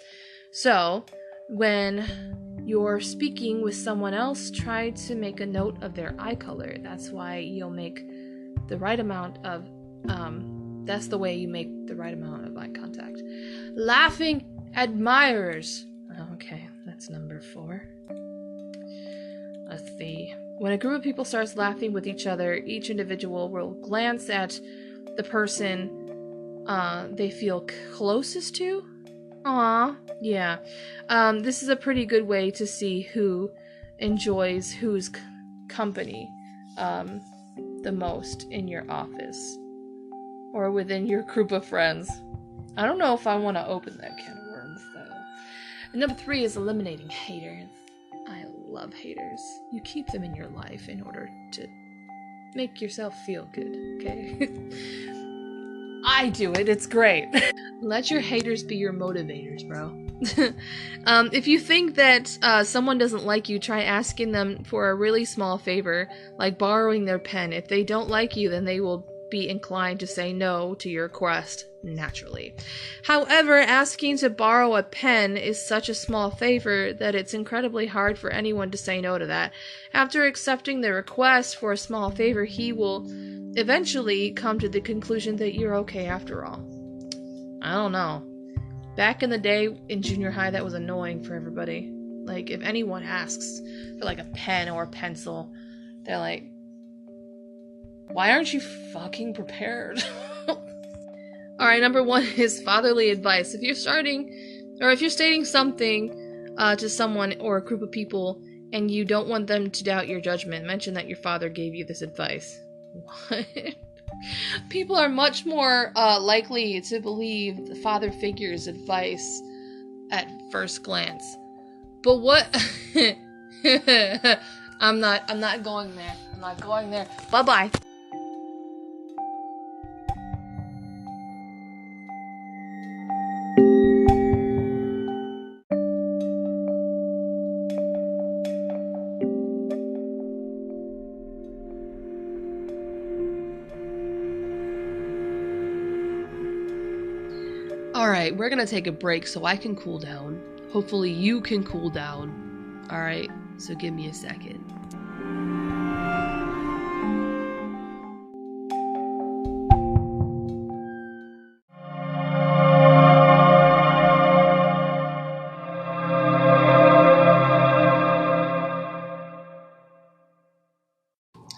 So, when you're speaking with someone else, try to make a note of their eye color. That's why you'll make the right amount of, that's the way you make the right amount of eye contact. Laughing admirers. Okay, that's number 4. Let's see. When a group of people starts laughing with each other, each individual will glance at the person they feel closest to. Aw, yeah. This is a pretty good way to see who enjoys whose company the most in your office or within your group of friends. I don't know if I want to open that can of worms, though. And number 3 is eliminating haters. I love haters. You keep them in your life in order to make yourself feel good, okay? I do it. It's great. Let your haters be your motivators, bro. If you think that someone doesn't like you, try asking them for a really small favor, like borrowing their pen. If they don't like you, then they will be inclined to say no to your request, naturally. However, asking to borrow a pen is such a small favor that it's incredibly hard for anyone to say no to that. After accepting the request for a small favor, he will eventually come to the conclusion that you're okay after all. I don't know. Back in the day in junior high, that was annoying for everybody. Like, if anyone asks for like a pen or a pencil, they're like, why aren't you fucking prepared? Alright, number 1 is fatherly advice. If you're stating something to someone or a group of people and you don't want them to doubt your judgment, mention that your father gave you this advice. What? People are much more likely to believe the father figure's advice at first glance. But what? I'm not going there. I'm not going there. Bye-bye. Alright, we're gonna take a break so I can cool down. Hopefully you can cool down. Alright, so give me a second.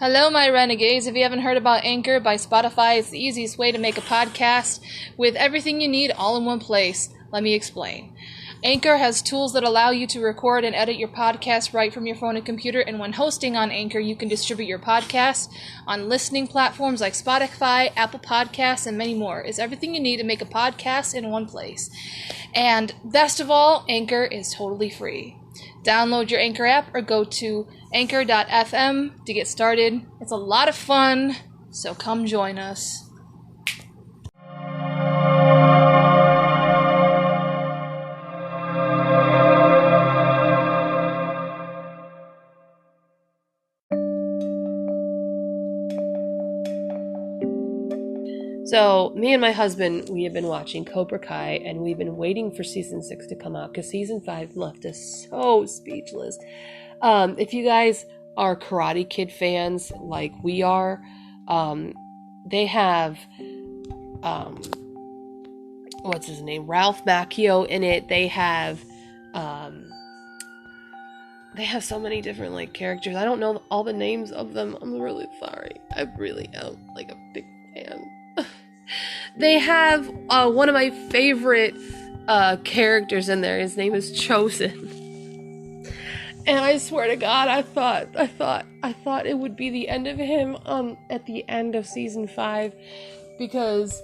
Hello, my renegades. If you haven't heard about Anchor by Spotify, it's the easiest way to make a podcast with everything you need all in one place. Let me explain. Anchor has tools that allow you to record and edit your podcast right from your phone and computer, and when hosting on Anchor, you can distribute your podcast on listening platforms like Spotify, Apple Podcasts, and many more. It's everything you need to make a podcast in one place. And best of all, Anchor is totally free. Download your Anchor app or go to anchor.fm to get started. It's a lot of fun, so come join us. So, me and my husband, we have been watching Cobra Kai, and we've been waiting for season 6 to come out, because season 5 left us so speechless. If you guys are Karate Kid fans, like we are, they have, what's his name? Ralph Macchio in it. They have so many different, like, characters. I don't know all the names of them. I'm really sorry. I really am, like, a big fan. They have one of my favorite characters in there. His name is Chosen. And I swear to God, I thought it would be the end of him at the end of season 5, because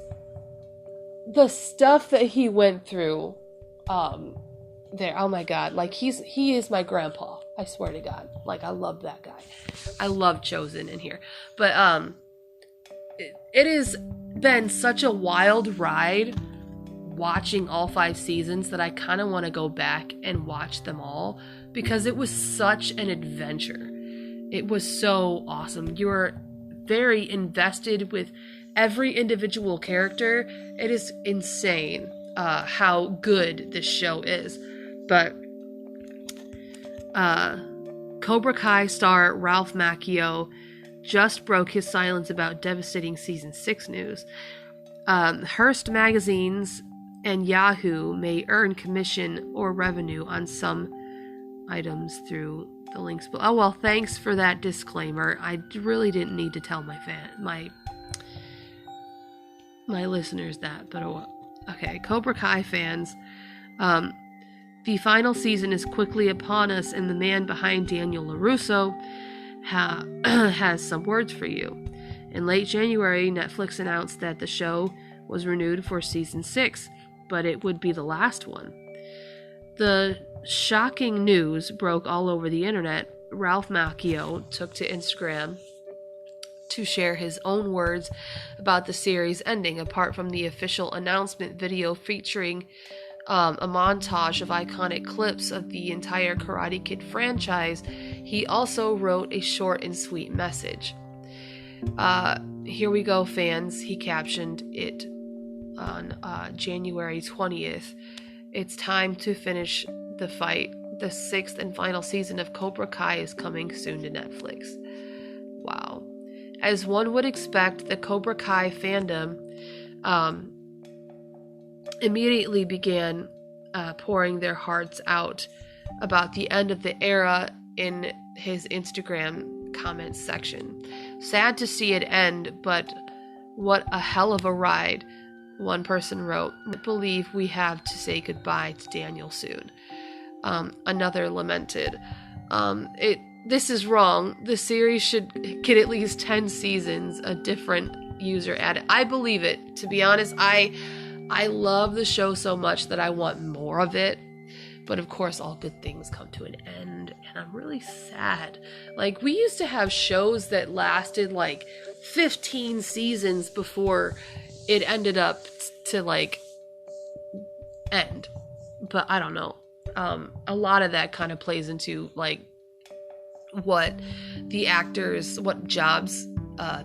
the stuff that he went through there, oh my God, like he is my grandpa. I swear to God. Like, I love that guy. I love Chosen in here. But it has been such a wild ride watching all 5 seasons that I kind of want to go back and watch them all, because it was such an adventure. It was so awesome. You're very invested with every individual character. It is insane how good this show is. But Cobra Kai star Ralph Macchio just broke his silence about devastating season 6 news. Hearst magazines and Yahoo may earn commission or revenue on some items through the links below. Oh well, thanks for that disclaimer. I really didn't need to tell my listeners that, but oh well. Okay, Cobra Kai fans. The final season is quickly upon us, and the man behind Daniel LaRusso has some words for you. In late January, Netflix announced that the show was renewed for season 6, but it would be the last one. The shocking news broke all over the internet. Ralph Macchio took to Instagram to share his own words about the series ending. Apart from the official announcement video featuring a montage of iconic clips of the entire Karate Kid franchise, he also wrote a short and sweet message. Here we go, fans, he captioned it on January 20th. It's time to finish the fight. The 6th and final season of Cobra Kai is coming soon to Netflix. Wow. As one would expect, the Cobra Kai fandom immediately began pouring their hearts out about the end of the era in his Instagram comments section. Sad to see it end, but what a hell of a ride, one person wrote. I believe we have to say goodbye to Daniel soon. Another lamented. This is wrong. The series should get at least 10 seasons, a different user added. I believe it. To be honest, I love the show so much that I want more of it. But of course, all good things come to an end, and I'm really sad. Like, we used to have shows that lasted like 15 seasons before it ended up to like end. But I don't know. A lot of that kind of plays into like what jobs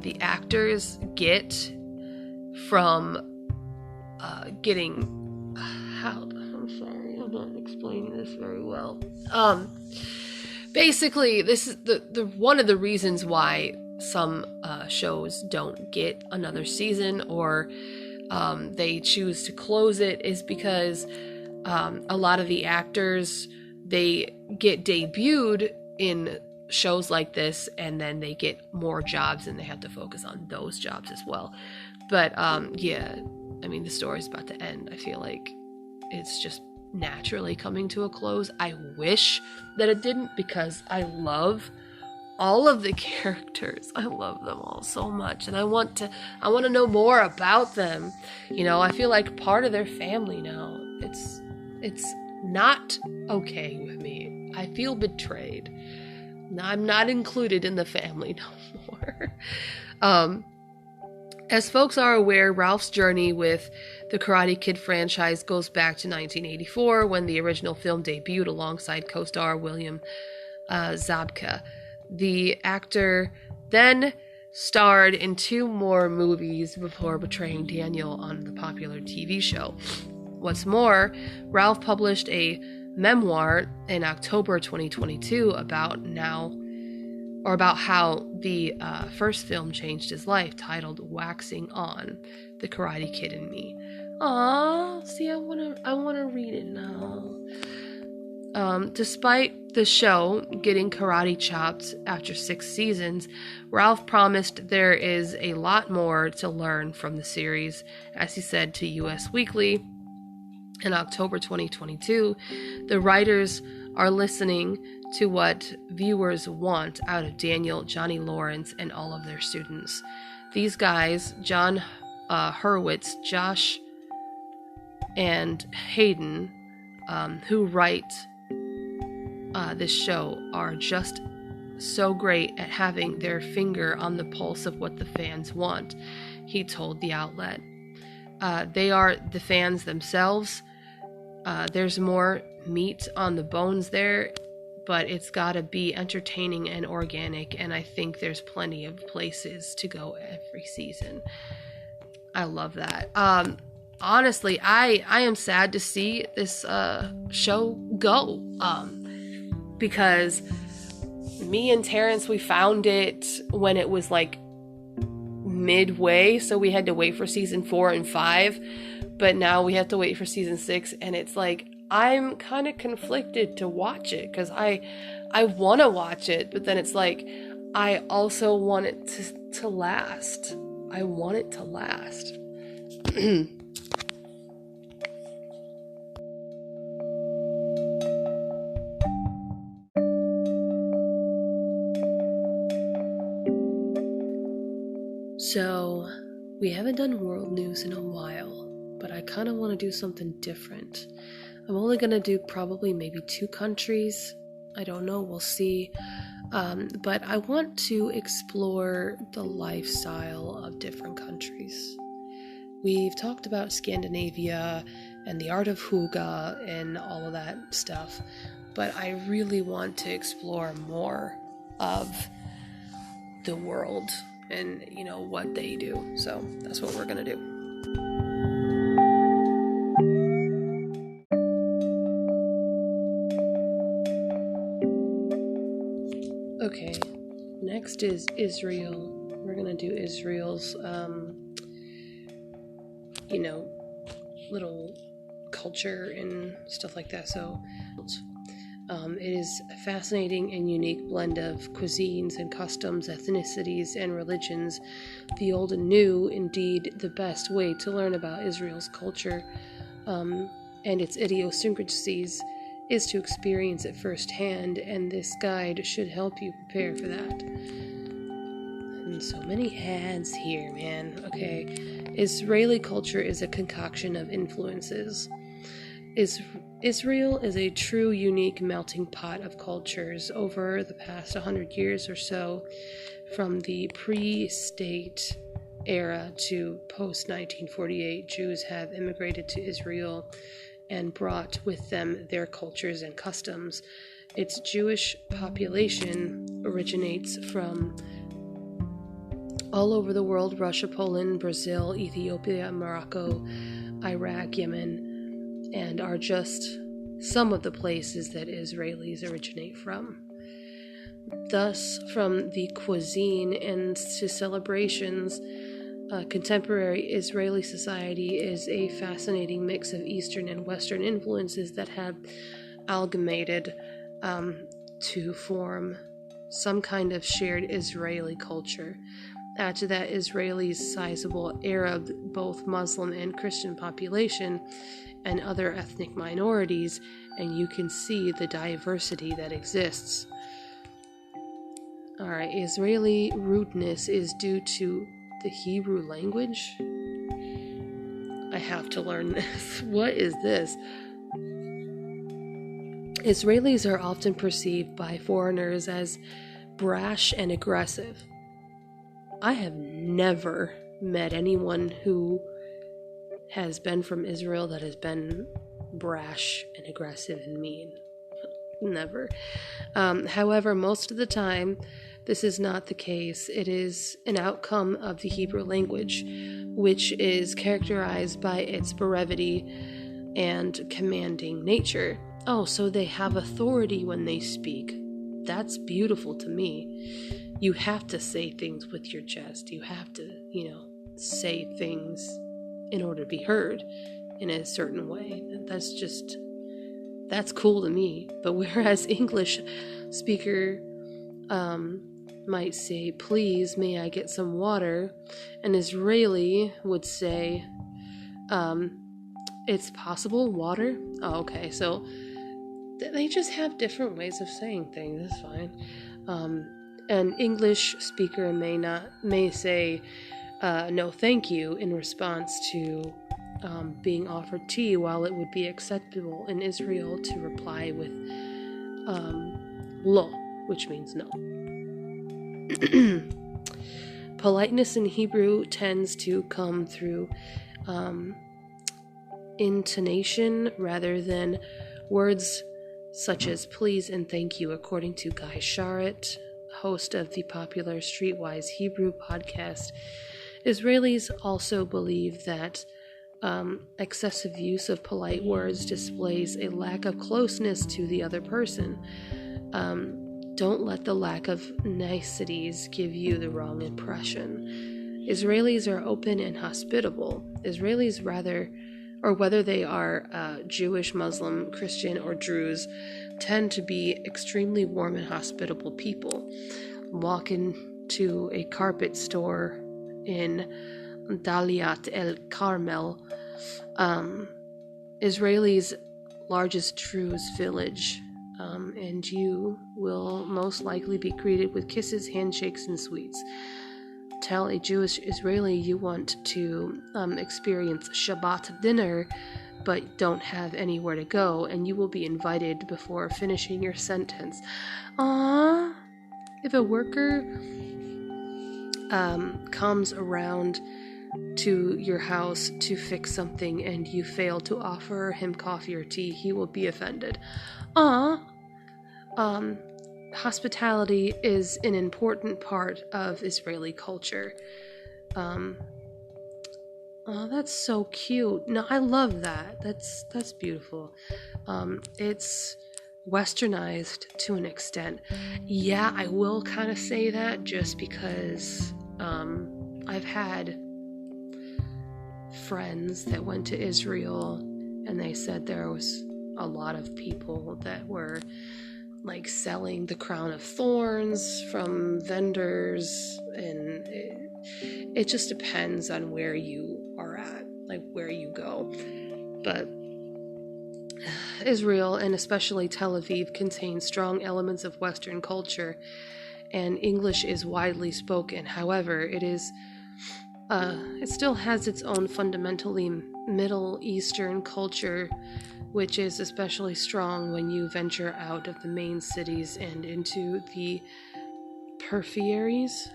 the actors get from getting help. I'm sorry, I'm not explaining this very well. Basically, this is the one of the reasons why some shows don't get another season, or they choose to close it, is because a lot of the actors, they get debuted in shows like this, and then they get more jobs and they have to focus on those jobs as well. But yeah, I mean, the story's about to end. I feel like it's just naturally coming to a close. I wish that it didn't, because I love all of the characters. I love them all so much, and I want to know more about them. You know, I feel like part of their family now. It's not okay with me. I feel betrayed. I'm not included in the family no more. As folks are aware, Ralph's journey with the Karate Kid franchise goes back to 1984, when the original film debuted alongside co-star William Zabka. The actor then starred in 2 more movies before portraying Daniel on the popular TV show. What's more, Ralph published a memoir in October 2022 about how the first film changed his life, titled "Waxing On: The Karate Kid and Me." Aww, see, I wanna read it now. Despite the show getting karate chopped after 6 seasons, Ralph promised there is a lot more to learn from the series. As he said to US Weekly, In October 2022, the writers are listening to what viewers want out of Daniel, Johnny Lawrence, and all of their students. These guys, John Hurwitz, Josh, and Hayden, who write this show, are just so great at having their finger on the pulse of what the fans want, he told the outlet. They are the fans themselves. There's more meat on the bones there, but it's gotta be entertaining and organic, and I think there's plenty of places to go every season. I love that. Honestly, I am sad to see this show go, because me and Terrence, we found it when it was like midway, so we had to wait for season 4 and 5, but now we have to wait for season 6, and it's like I'm kind of conflicted to watch it, because I want to watch it, but then it's like I also want it to last. I want it to last. So, we haven't done world news in a while, but I kind of want to do something different. I'm only going to do probably maybe 2 countries. I don't know, we'll see. But I want to explore the lifestyle of different countries. We've talked about Scandinavia and the art of hygge and all of that stuff, but I really want to explore more of the world and, what they do. So that's what we're gonna do. Okay, next is Israel. We're gonna do Israel's, little culture and stuff like that. So it is a fascinating and unique blend of cuisines and customs, ethnicities, and religions, the old and new. Indeed, the best way to learn about Israel's culture and its idiosyncrasies is to experience it firsthand, and this guide should help you prepare for that. And so many ads here, man. Okay. Israeli culture is a concoction of influences. Israel is a true, unique melting pot of cultures. Over the past 100 years or so, from the pre-state era to post-1948, Jews have immigrated to Israel and brought with them their cultures and customs. Its Jewish population originates from all over the world: Russia, Poland, Brazil, Ethiopia, Morocco, Iraq, Yemen, and are just some of the places that Israelis originate from. Thus, from the cuisine and to celebrations, contemporary Israeli society is a fascinating mix of Eastern and Western influences that have amalgamated to form some kind of shared Israeli culture. Add to that Israelis' sizable Arab, both Muslim and Christian population, and other ethnic minorities, and you can see the diversity that exists. Alright, Israeli rootness is due to the Hebrew language? I have to learn this. What is this? Israelis are often perceived by foreigners as brash and aggressive. I have never met anyone who has been from Israel that has been brash and aggressive and mean. Never. However, most of the time, this is not the case. It is an outcome of the Hebrew language, which is characterized by its brevity and commanding nature. Oh, so they have authority when they speak. That's beautiful to me. You have to say things with your chest. You have to, say things in order to be heard in a certain way. That's cool to me. But whereas English speaker might say, "Please, may I get some water?" an Israeli would say, It's possible. Water? Oh, okay. So they just have different ways of saying things. That's fine. An English speaker may say no thank you in response to being offered tea, while it would be acceptable in Israel to reply with lo, which means no. Politeness in Hebrew tends to come through intonation rather than words such as please and thank you, according to Guy Sharet, host of the popular Streetwise Hebrew podcast. Israelis also believe that excessive use of polite words displays a lack of closeness to the other person. Don't let the lack of niceties give you the wrong impression. Israelis are open and hospitable. Israelis whether they are Jewish, Muslim, Christian, or Druze, tend to be extremely warm and hospitable people. Walk into a carpet store in Daliat el Carmel, Israel's largest Druze village, and you will most likely be greeted with kisses, handshakes, and sweets. Tell a Jewish Israeli you want to experience Shabbat dinner, but don't have anywhere to go, and you will be invited before finishing your sentence. Aww. If a worker comes around to your house to fix something and you fail to offer him coffee or tea, he will be offended. Hospitality is an important part of Israeli culture. Oh, that's so cute. No, I love that. That's beautiful. It's westernized to an extent. Yeah, I will kind of say that just because I've had friends that went to Israel and they said there was a lot of people that were like selling the crown of thorns from vendors, and it just depends on where you are at, like where you go. But Israel, and especially Tel Aviv, contains strong elements of Western culture, and English is widely spoken. However, it still has its own fundamentally Middle Eastern culture, which is especially strong when you venture out of the main cities and into the peripheries?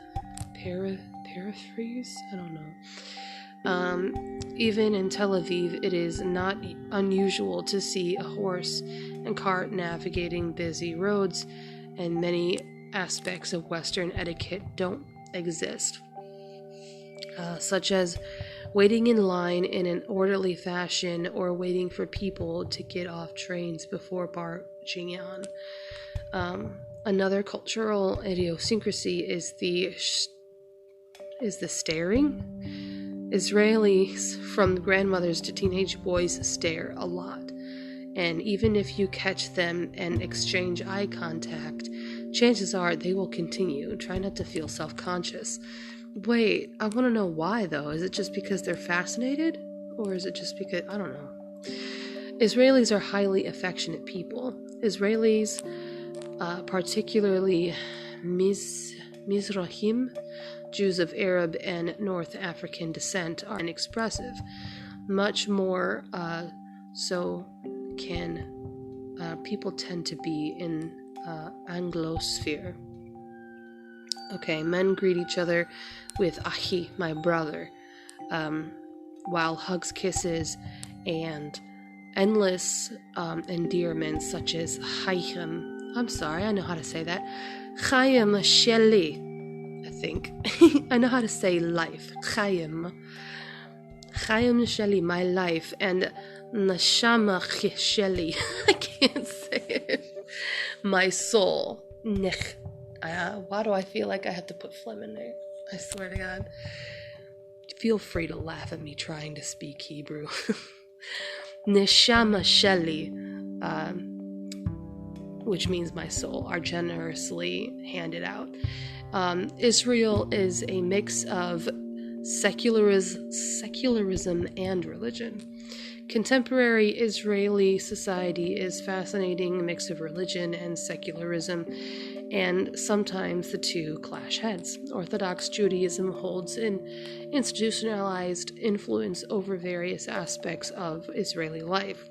I don't know. Even in Tel Aviv, it is not unusual to see a horse and cart navigating busy roads, and many aspects of Western etiquette don't exist, such as waiting in line in an orderly fashion or waiting for people to get off trains before barging on. Another cultural idiosyncrasy is the staring. Israelis, from grandmothers to teenage boys, stare a lot. And even if you catch them and exchange eye contact, chances are they will continue. Try not to feel self-conscious. Wait, I want to know why, though. Is it just because they're fascinated? Or is it just because... I don't know. Israelis are highly affectionate people. Israelis, particularly Mizrahim, Jews of Arab and North African descent, are inexpressive. Much more so can people tend to be in Anglosphere. Okay, men greet each other with ahi, my brother, while hugs, kisses, and endless endearments such as Chaim. I'm sorry, I know how to say that. Chaim Sheli, I think. I know how to say life. Chaim. Chaim Sheli, my life, and Neshama Sheli. I can't say it. My soul. Nech. Why do I feel like I have to put phlegm in there? I swear to God. Feel free to laugh at me trying to speak Hebrew. Neshama Sheli, which means my soul, are generously handed out. Israel is a mix of secularism and religion. Contemporary Israeli society is a fascinating mix of religion and secularism, and sometimes the two clash heads. Orthodox Judaism holds an institutionalized influence over various aspects of Israeli life,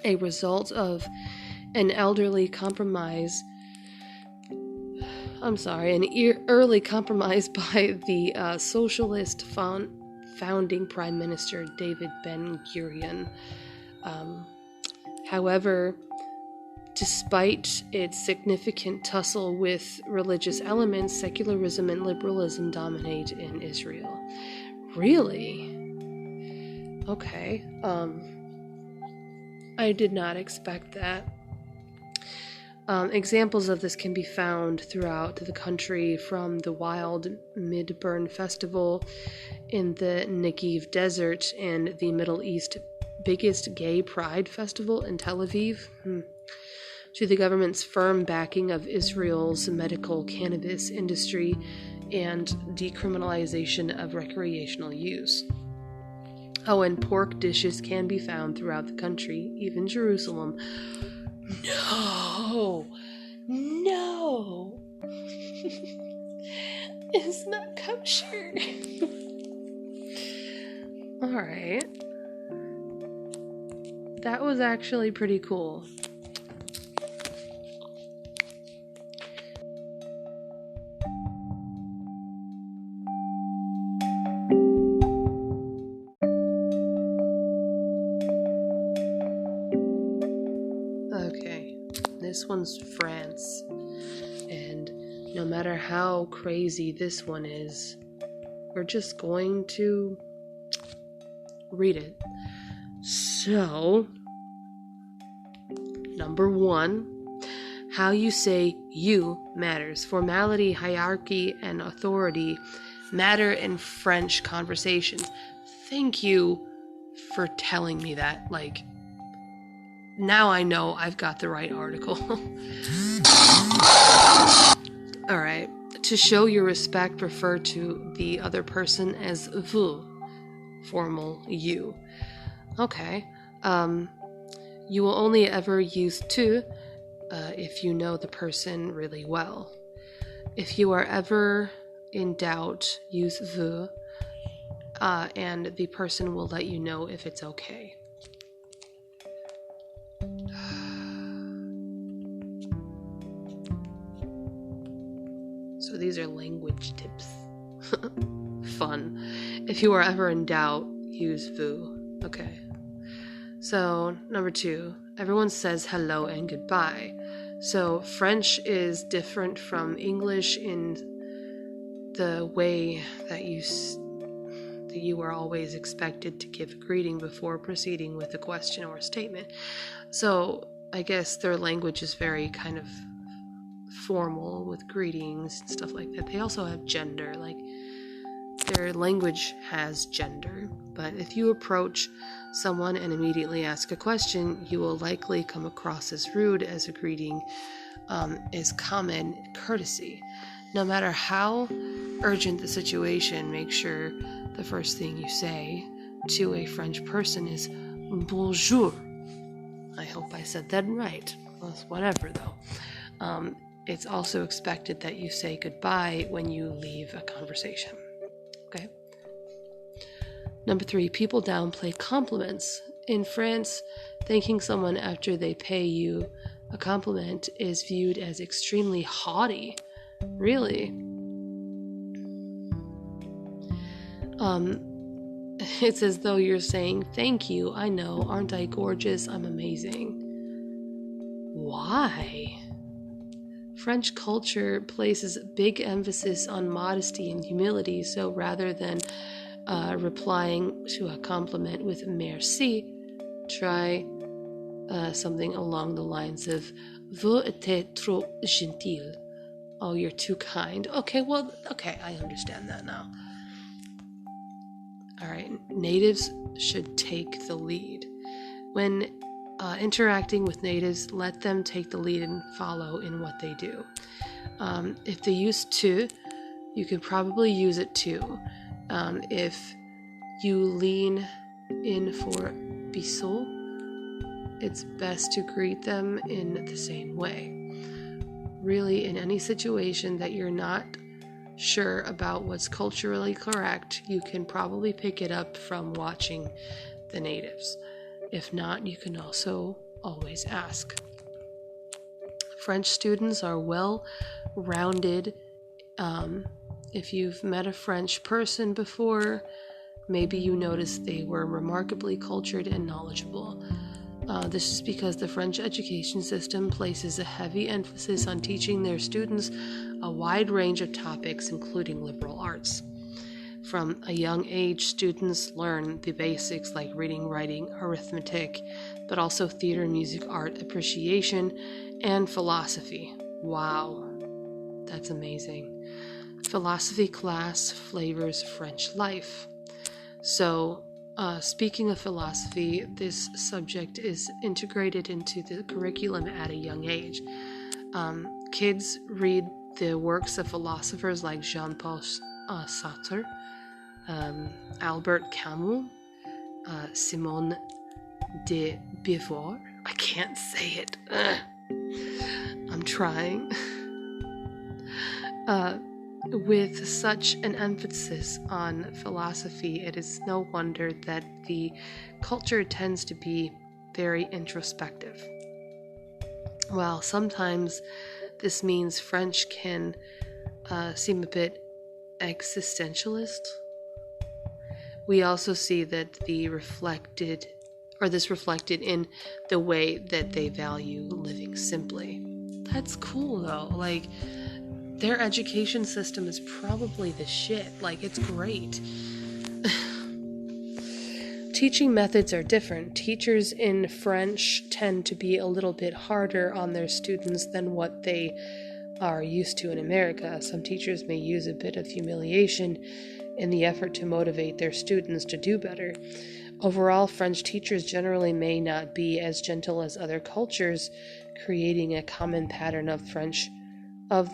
a result of an early compromise by the socialist founding Prime Minister David Ben-Gurion. However, despite its significant tussle with religious elements, secularism and liberalism dominate in Israel. Really? Okay. I did not expect that. Examples of this can be found throughout the country, from the Wild Midburn Festival in the Negev Desert and the Middle East's biggest gay pride festival in Tel Aviv, to the government's firm backing of Israel's medical cannabis industry and decriminalization of recreational use. Oh, and pork dishes can be found throughout the country, even Jerusalem. No! It's not kosher. Alright. That was actually pretty cool. This one's France, and no matter how crazy this one is, we're just going to read it. So, number 1, how you say you matters. Formality, hierarchy, and authority matter in French conversations. Thank you for telling me that, now I know I've got the right article. Alright. To show your respect, refer to the other person as vous, formal you. Okay. You will only ever use tu if you know the person really well. If you are ever in doubt, use vous, and the person will let you know if it's okay. So these are language tips. Fun. If you are ever in doubt, use vous. Okay. So, number 2. Everyone says hello and goodbye. So, French is different from English in the way that you are always expected to give a greeting before proceeding with a question or a statement. So, I guess their language is very kind of formal with greetings and stuff like that. They also have gender, their language has gender. But if you approach someone and immediately ask a question, you will likely come across as rude, as a greeting is common courtesy. No matter how urgent the situation, make sure the first thing you say to a French person is bonjour. I hope I said that right. Well, whatever, though. It's also expected that you say goodbye when you leave a conversation. Okay? Number 3, people downplay compliments. In France, thanking someone after they pay you a compliment is viewed as extremely haughty. Really? It's as though you're saying, thank you, I know, aren't I gorgeous, I'm amazing. Why? French culture places big emphasis on modesty and humility, so rather than replying to a compliment with merci, try something along the lines of vous êtes trop gentil. Oh, you're too kind. Okay, I understand that now. Alright, natives should take the lead. When interacting with natives, let them take the lead and follow in what they do. If they use tu, you can probably use it too. If you lean in for bisous, it's best to greet them in the same way. Really, in any situation that you're not sure about what's culturally correct, you can probably pick it up from watching the natives. If not, you can also always ask. French students are well-rounded. If you've met a French person before, maybe you noticed they were remarkably cultured and knowledgeable. This is because the French education system places a heavy emphasis on teaching their students a wide range of topics, including liberal arts. From a young age, students learn the basics like reading, writing, arithmetic, but also theater, music, art, appreciation, and philosophy. Wow, that's amazing. Philosophy class flavors French life. So, speaking of philosophy, this subject is integrated into the curriculum at a young age. Kids read the works of philosophers like Jean-Paul Sartre, Albert Camus, Simone de Beauvoir. I can't say it. I'm trying. With such an emphasis on philosophy, it is no wonder that the culture tends to be very introspective. While sometimes this means French can seem a bit existentialist, we also see that this reflected in the way that they value living simply. That's cool though. Like, their education system is probably the shit. Like, it's great. Teaching methods are different. Teachers in French tend to be a little bit harder on their students than what they are used to in America. Some teachers may use a bit of humiliation in the effort to motivate their students to do better. Overall, French teachers generally may not be as gentle as other cultures, creating a common pattern of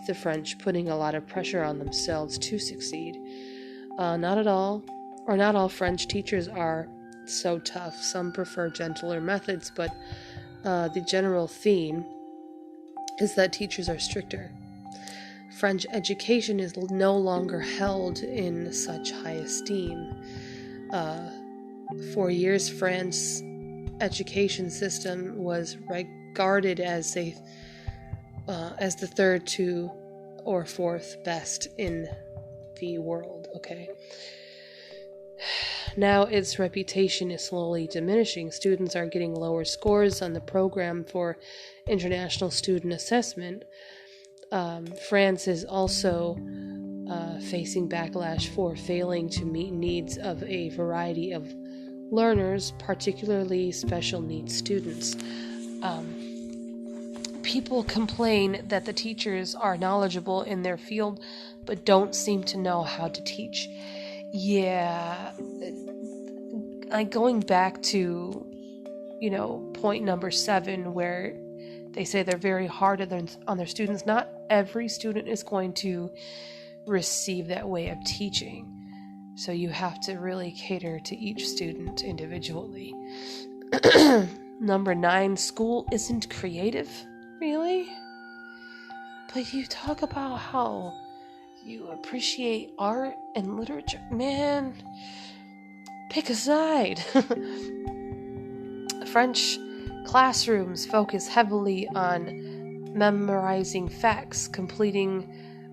the French putting a lot of pressure on themselves to succeed. Not all French teachers are so tough. Some prefer gentler methods, but the general theme is that teachers are stricter. French education is no longer held in such high esteem. For years, France's education system was regarded as the third to or fourth best in the world, okay? Now its reputation is slowly diminishing. Students are getting lower scores on the program for international student assessment. France is also facing backlash for failing to meet needs of a variety of learners, particularly special needs students. People complain that the teachers are knowledgeable in their field, but don't seem to know how to teach. Yeah, going back to, point number 7, where they say they're very hard on their students. Not every student is going to receive that way of teaching. So you have to really cater to each student individually. Number 9, school isn't creative. Really? But you talk about how you appreciate art and literature. Man, pick a side. French classrooms focus heavily on memorizing facts, completing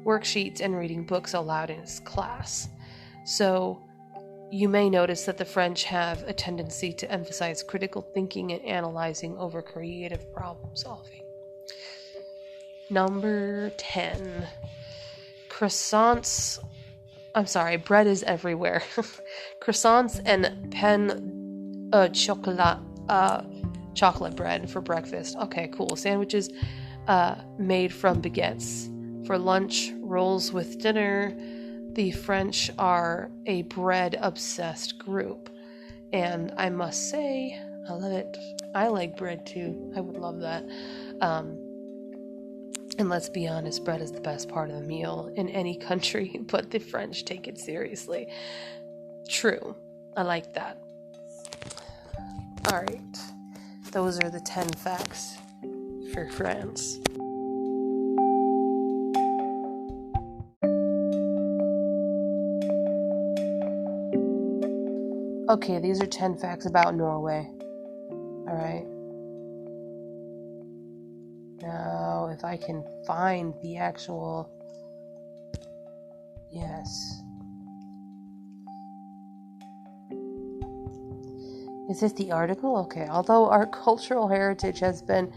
worksheets, and reading books aloud in class. So you may notice that the French have a tendency to emphasize critical thinking and analyzing over creative problem solving. Number 10. Bread is everywhere. Croissants and pain au chocolat, chocolate bread for breakfast. Okay, cool. Sandwiches made from baguettes. For lunch, rolls with dinner. The French are a bread-obsessed group. And I must say, I love it. I like bread too. I would love that. And let's be honest, bread is the best part of the meal in any country, but the French take it seriously. True. I like that. Alright. Those are the 10 facts for France. Okay, these are 10 facts about Norway. Alright. Now, if I can find the actual... Yes. Is this the article? Okay. Although our cultural heritage has been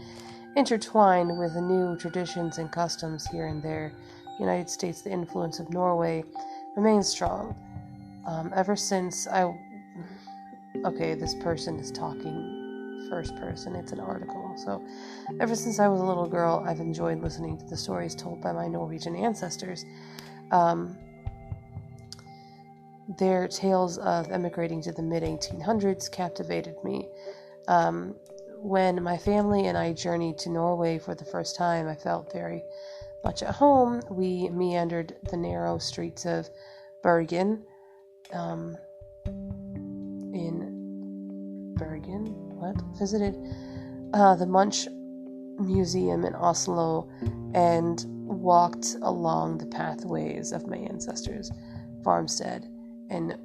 intertwined with new traditions and customs here and there, the United States, the influence of Norway remains strong. Ever since Okay, this person is talking first person. It's an article. So, ever since I was a little girl, I've enjoyed listening to the stories told by my Norwegian ancestors. Their tales of emigrating to the mid-1800s captivated me. When my family and I journeyed to Norway for the first time, I felt very much at home. We meandered the narrow streets of Bergen, visited the Munch Museum in Oslo, and walked along the pathways of my ancestors' farmstead and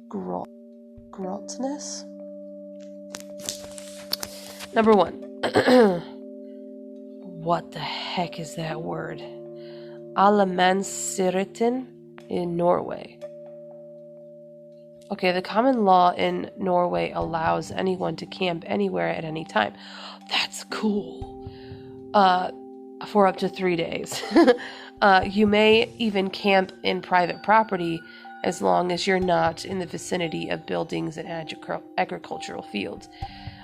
Grotnes. Number 1. What the heck is that word? Allemannsretten in Norway. Okay, the common law in Norway allows anyone to camp anywhere at any time. That's cool. For up to 3 days. You may even camp in private property as long as you're not in the vicinity of buildings and agricultural fields.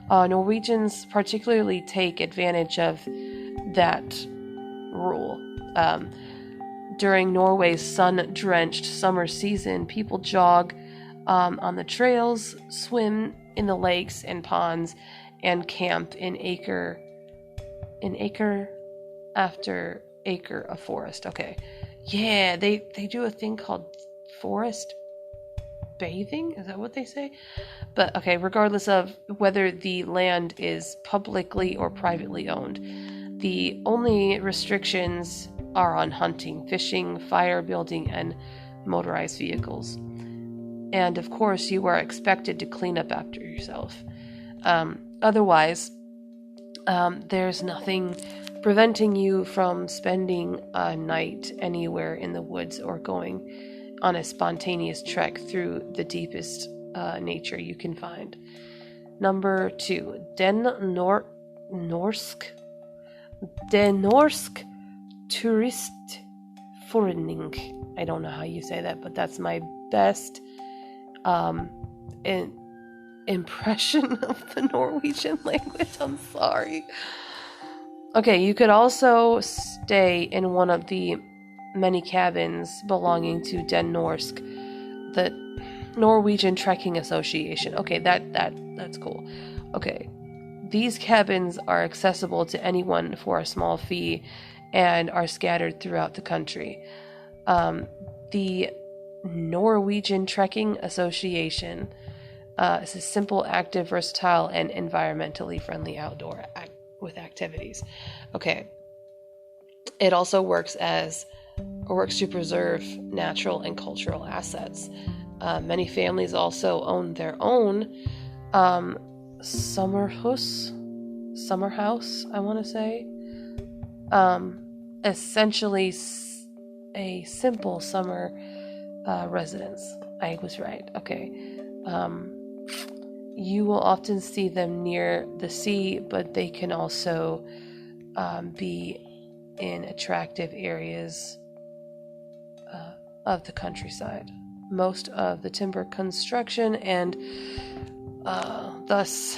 Norwegians particularly take advantage of that rule. During Norway's sun-drenched summer season, people jog on the trails, swim in the lakes and ponds, and camp in acre after acre of forest. Okay. Yeah, they do a thing called forest bathing? Is that what they say? But okay, regardless of whether the land is publicly or privately owned, the only restrictions are on hunting, fishing, fire building, and motorized vehicles. And of course, you are expected to clean up after yourself. Otherwise, there's nothing preventing you from spending a night anywhere in the woods or going on a spontaneous trek through the deepest nature you can find. Number 2, Den Norsk Turistforening. I don't know how you say that, but that's my best impression of the Norwegian language. I'm sorry. Okay, you could also stay in one of the many cabins belonging to Den Norsk, the Norwegian Trekking Association. Okay, that's cool. Okay, these cabins are accessible to anyone for a small fee and are scattered throughout the country. The Norwegian Trekking Association is a simple, active, versatile, and environmentally friendly outdoor with activities. Okay. It also works to preserve natural and cultural assets. Many families also own their own summer house, I want to say. Essentially a simple summer residence. I was right. Okay. You will often see them near the sea, but they can also be in attractive areas of the countryside. Most of the timber construction and thus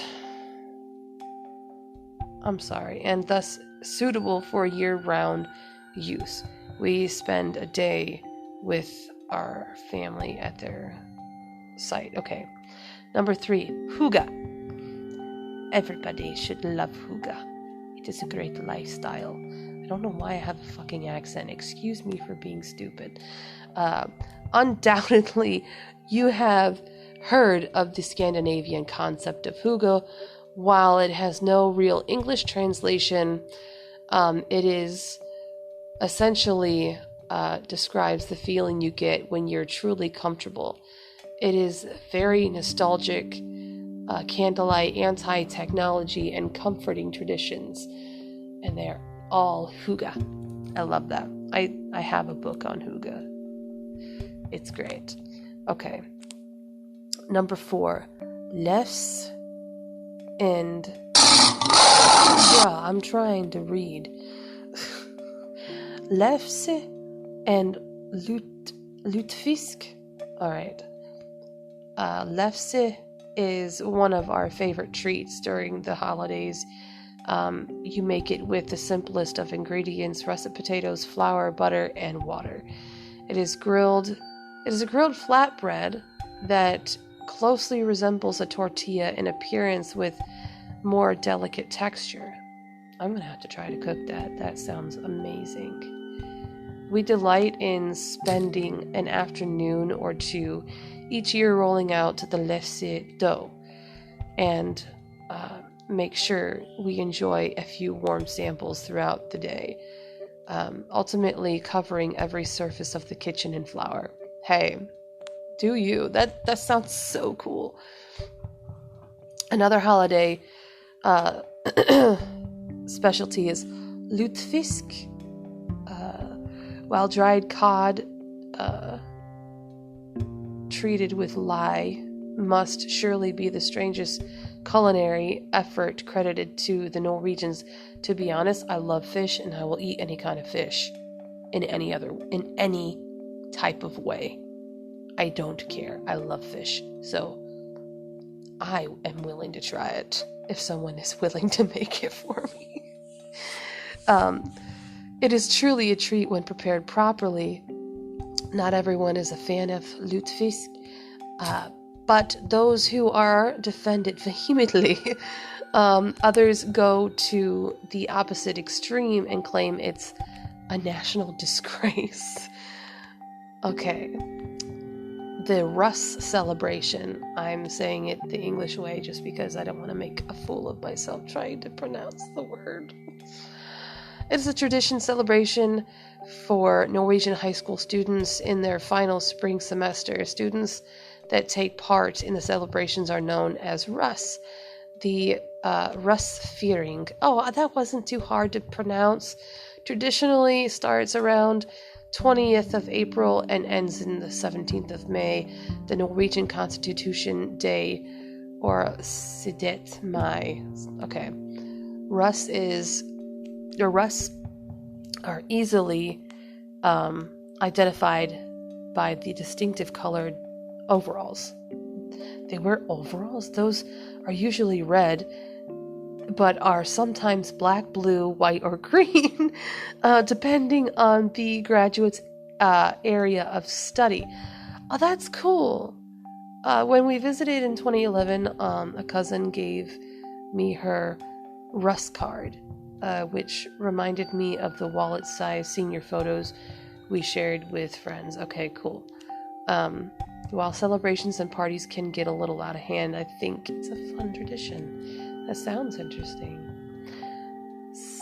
suitable for year-round use. We spend a day with our family at their site. Okay. Number 3, hygge. Everybody should love hygge. It is a great lifestyle. I don't know why I have a fucking accent. Excuse me for being stupid. Undoubtedly, you have heard of the Scandinavian concept of hygge. While it has no real English translation, it is essentially describes the feeling you get when you're truly comfortable. It is very nostalgic, candlelight, anti-technology, and comforting traditions. And they're all hygge. I love that. I have a book on hygge. It's great. Okay. Number 4. Lefse and... Yeah, I'm trying to read. Lefse and lutefisk. Alright. Lefse is one of our favorite treats during the holidays. You make it with the simplest of ingredients: russet potatoes, flour, butter, and water. It is a grilled flatbread that closely resembles a tortilla in appearance with more delicate texture. I'm gonna have to try to cook that. That sounds amazing. We delight in spending an afternoon or two each year rolling out the lefse dough and make sure we enjoy a few warm samples throughout the day, ultimately covering every surface of the kitchen in flour. Hey, do you? That sounds so cool. Another holiday specialty is lutefisk. While dried cod treated with lye must surely be the strangest culinary effort credited to the Norwegians. To be honest, I love fish and I will eat any kind of fish in any type of way. I don't care. I love fish. So I am willing to try it if someone is willing to make it for me. It is truly a treat when prepared properly. Not everyone is a fan of lutefisk, but those who are defend it vehemently. Others go to the opposite extreme and claim it's a national disgrace. Okay. The Russ celebration. I'm saying it the English way just because I don't want to make a fool of myself trying to pronounce the word. It's a tradition celebration for Norwegian high school students in their final spring semester. Students that take part in the celebrations are known as Russ. The Russfeiring. Oh, that wasn't too hard to pronounce. Traditionally starts around 20th of April and ends in the 17th of May, the Norwegian Constitution Day, or Sidet Mai. Okay. Russ are easily identified by the distinctive colored overalls. They wear overalls? Those are usually red, but are sometimes black, blue, white, or green, depending on the graduate's area of study. Oh, that's cool. When we visited in 2011, a cousin gave me her Russ card, which reminded me of the wallet-sized senior photos we shared with friends. Okay, cool. While celebrations and parties can get a little out of hand, I think it's a fun tradition. That sounds interesting.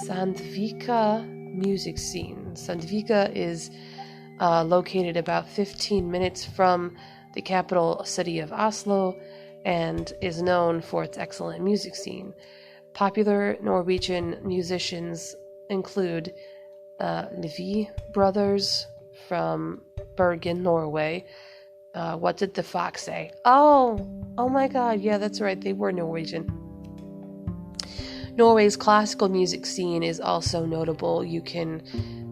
Sandvika music scene. Sandvika is located about 15 minutes from the capital city of Oslo and is known for its excellent music scene. Popular Norwegian musicians include Levi brothers from Bergen, Norway. What did the fox say? Oh my god, yeah, that's right, they were Norwegian. Norway's classical music scene is also notable. You can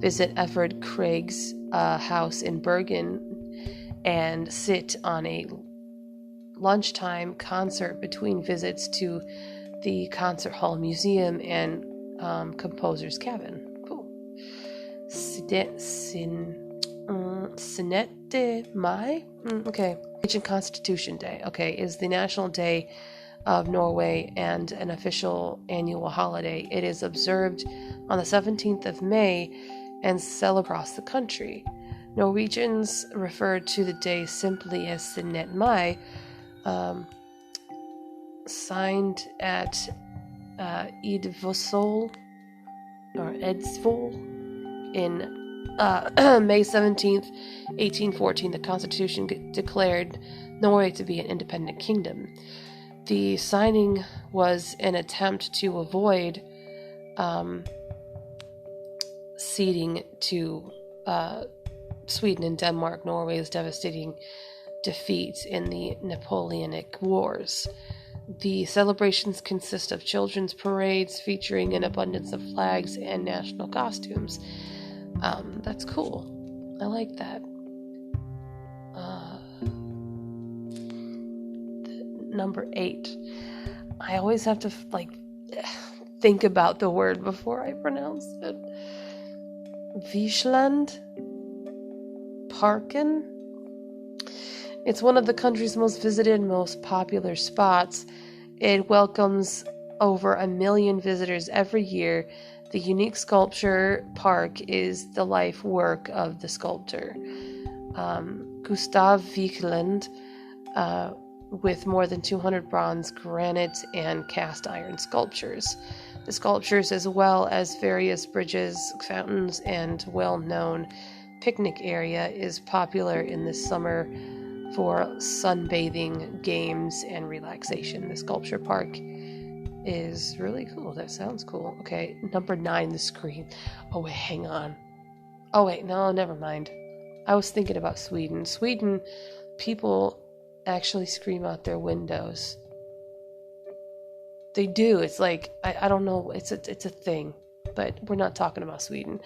visit Everard Craig's house in Bergen and sit on a lunchtime concert between visits to the Concert Hall Museum and Composer's Cabin. Cool. Sinette Mai? Okay. Norwegian Constitution Day, okay, is the national day of Norway and an official annual holiday. It is observed on the 17th of May and celebrated across the country. Norwegians refer to the day simply as Sinette Mai, signed at Edsvoll in May 17th, 1814. The Constitution declared Norway to be an independent kingdom. The signing was an attempt to avoid ceding to Sweden and Denmark Norway's devastating defeat in the Napoleonic Wars. The celebrations consist of children's parades featuring an abundance of flags and national costumes. That's cool. I like that. Number 8. I always have to think about the word before I pronounce it. Vigeland Parken. It's one of the country's most visited, most popular spots. It welcomes over 1 million visitors every year. The unique sculpture park is the life work of the sculptor, Gustav Vigeland, with more than 200 bronze, granite, and cast iron sculptures. The sculptures, as well as various bridges, fountains, and well-known picnic area, is popular in the summer for sunbathing, games, and relaxation. The sculpture park is really cool. That sounds cool. Okay, number 9, the scream. Oh, wait, hang on. Oh, wait, no, never mind. I was thinking about Sweden. Sweden, people actually scream out their windows. They do. It's like, I don't know, it's a thing, but we're not talking about Sweden.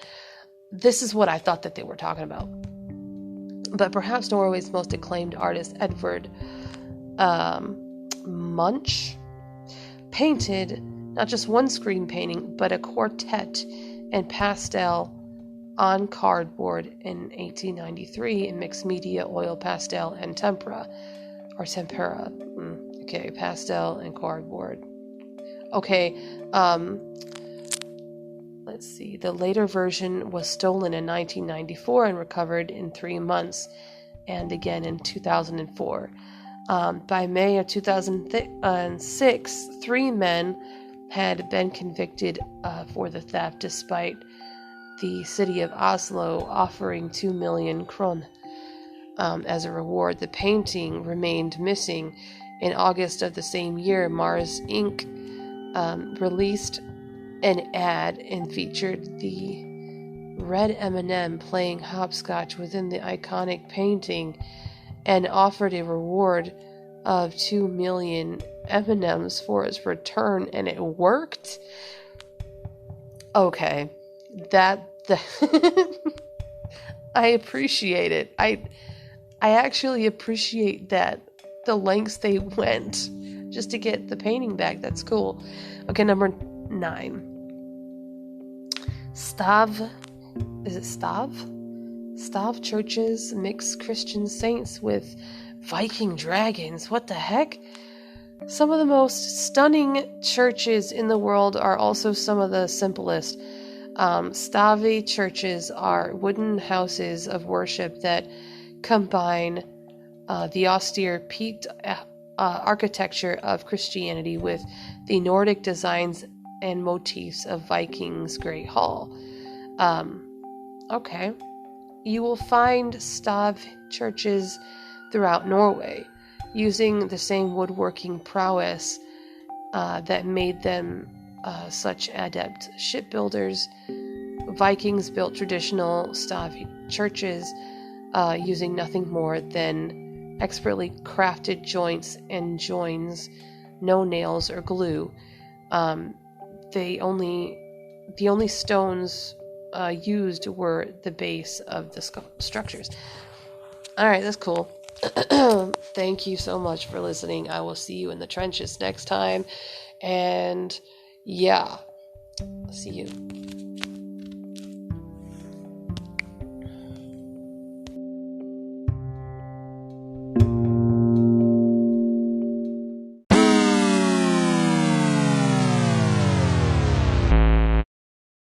This is what I thought that they were talking about. But perhaps Norway's most acclaimed artist, Edvard Munch, painted not just one screen painting, but a quartet in pastel on cardboard in 1893 in mixed media, oil, pastel, and tempera. Okay, pastel and cardboard. Okay, let's see. The later version was stolen in 1994 and recovered in 3 months, and again in 2004. By May of 2006, 3 men had been convicted for the theft, despite the city of Oslo offering 2 million kron as a reward. The painting remained missing. In August of the same year, Mars Inc. Released an ad and featured the red M&M playing hopscotch within the iconic painting and offered a reward of 2 million M&Ms for its return, and it worked? Okay, I appreciate it. I actually appreciate that, the lengths they went just to get the painting back. That's cool. Okay, number 9. Is it Stav? Stav churches mix Christian saints with Viking dragons. What the heck? Some of the most stunning churches in the world are also some of the simplest. Stavi churches are wooden houses of worship that combine the austere peaked architecture of Christianity with the Nordic designs and motifs of Vikings' Great Hall. Okay. You will find Stav churches throughout Norway, using the same woodworking prowess that made them such adept shipbuilders. Vikings built traditional Stav churches using nothing more than expertly crafted joints and joins, no nails or glue. The only stones used were the base of the structures. Alright, that's cool. Thank you so much for listening. I will see you in the trenches next time. And yeah, see you.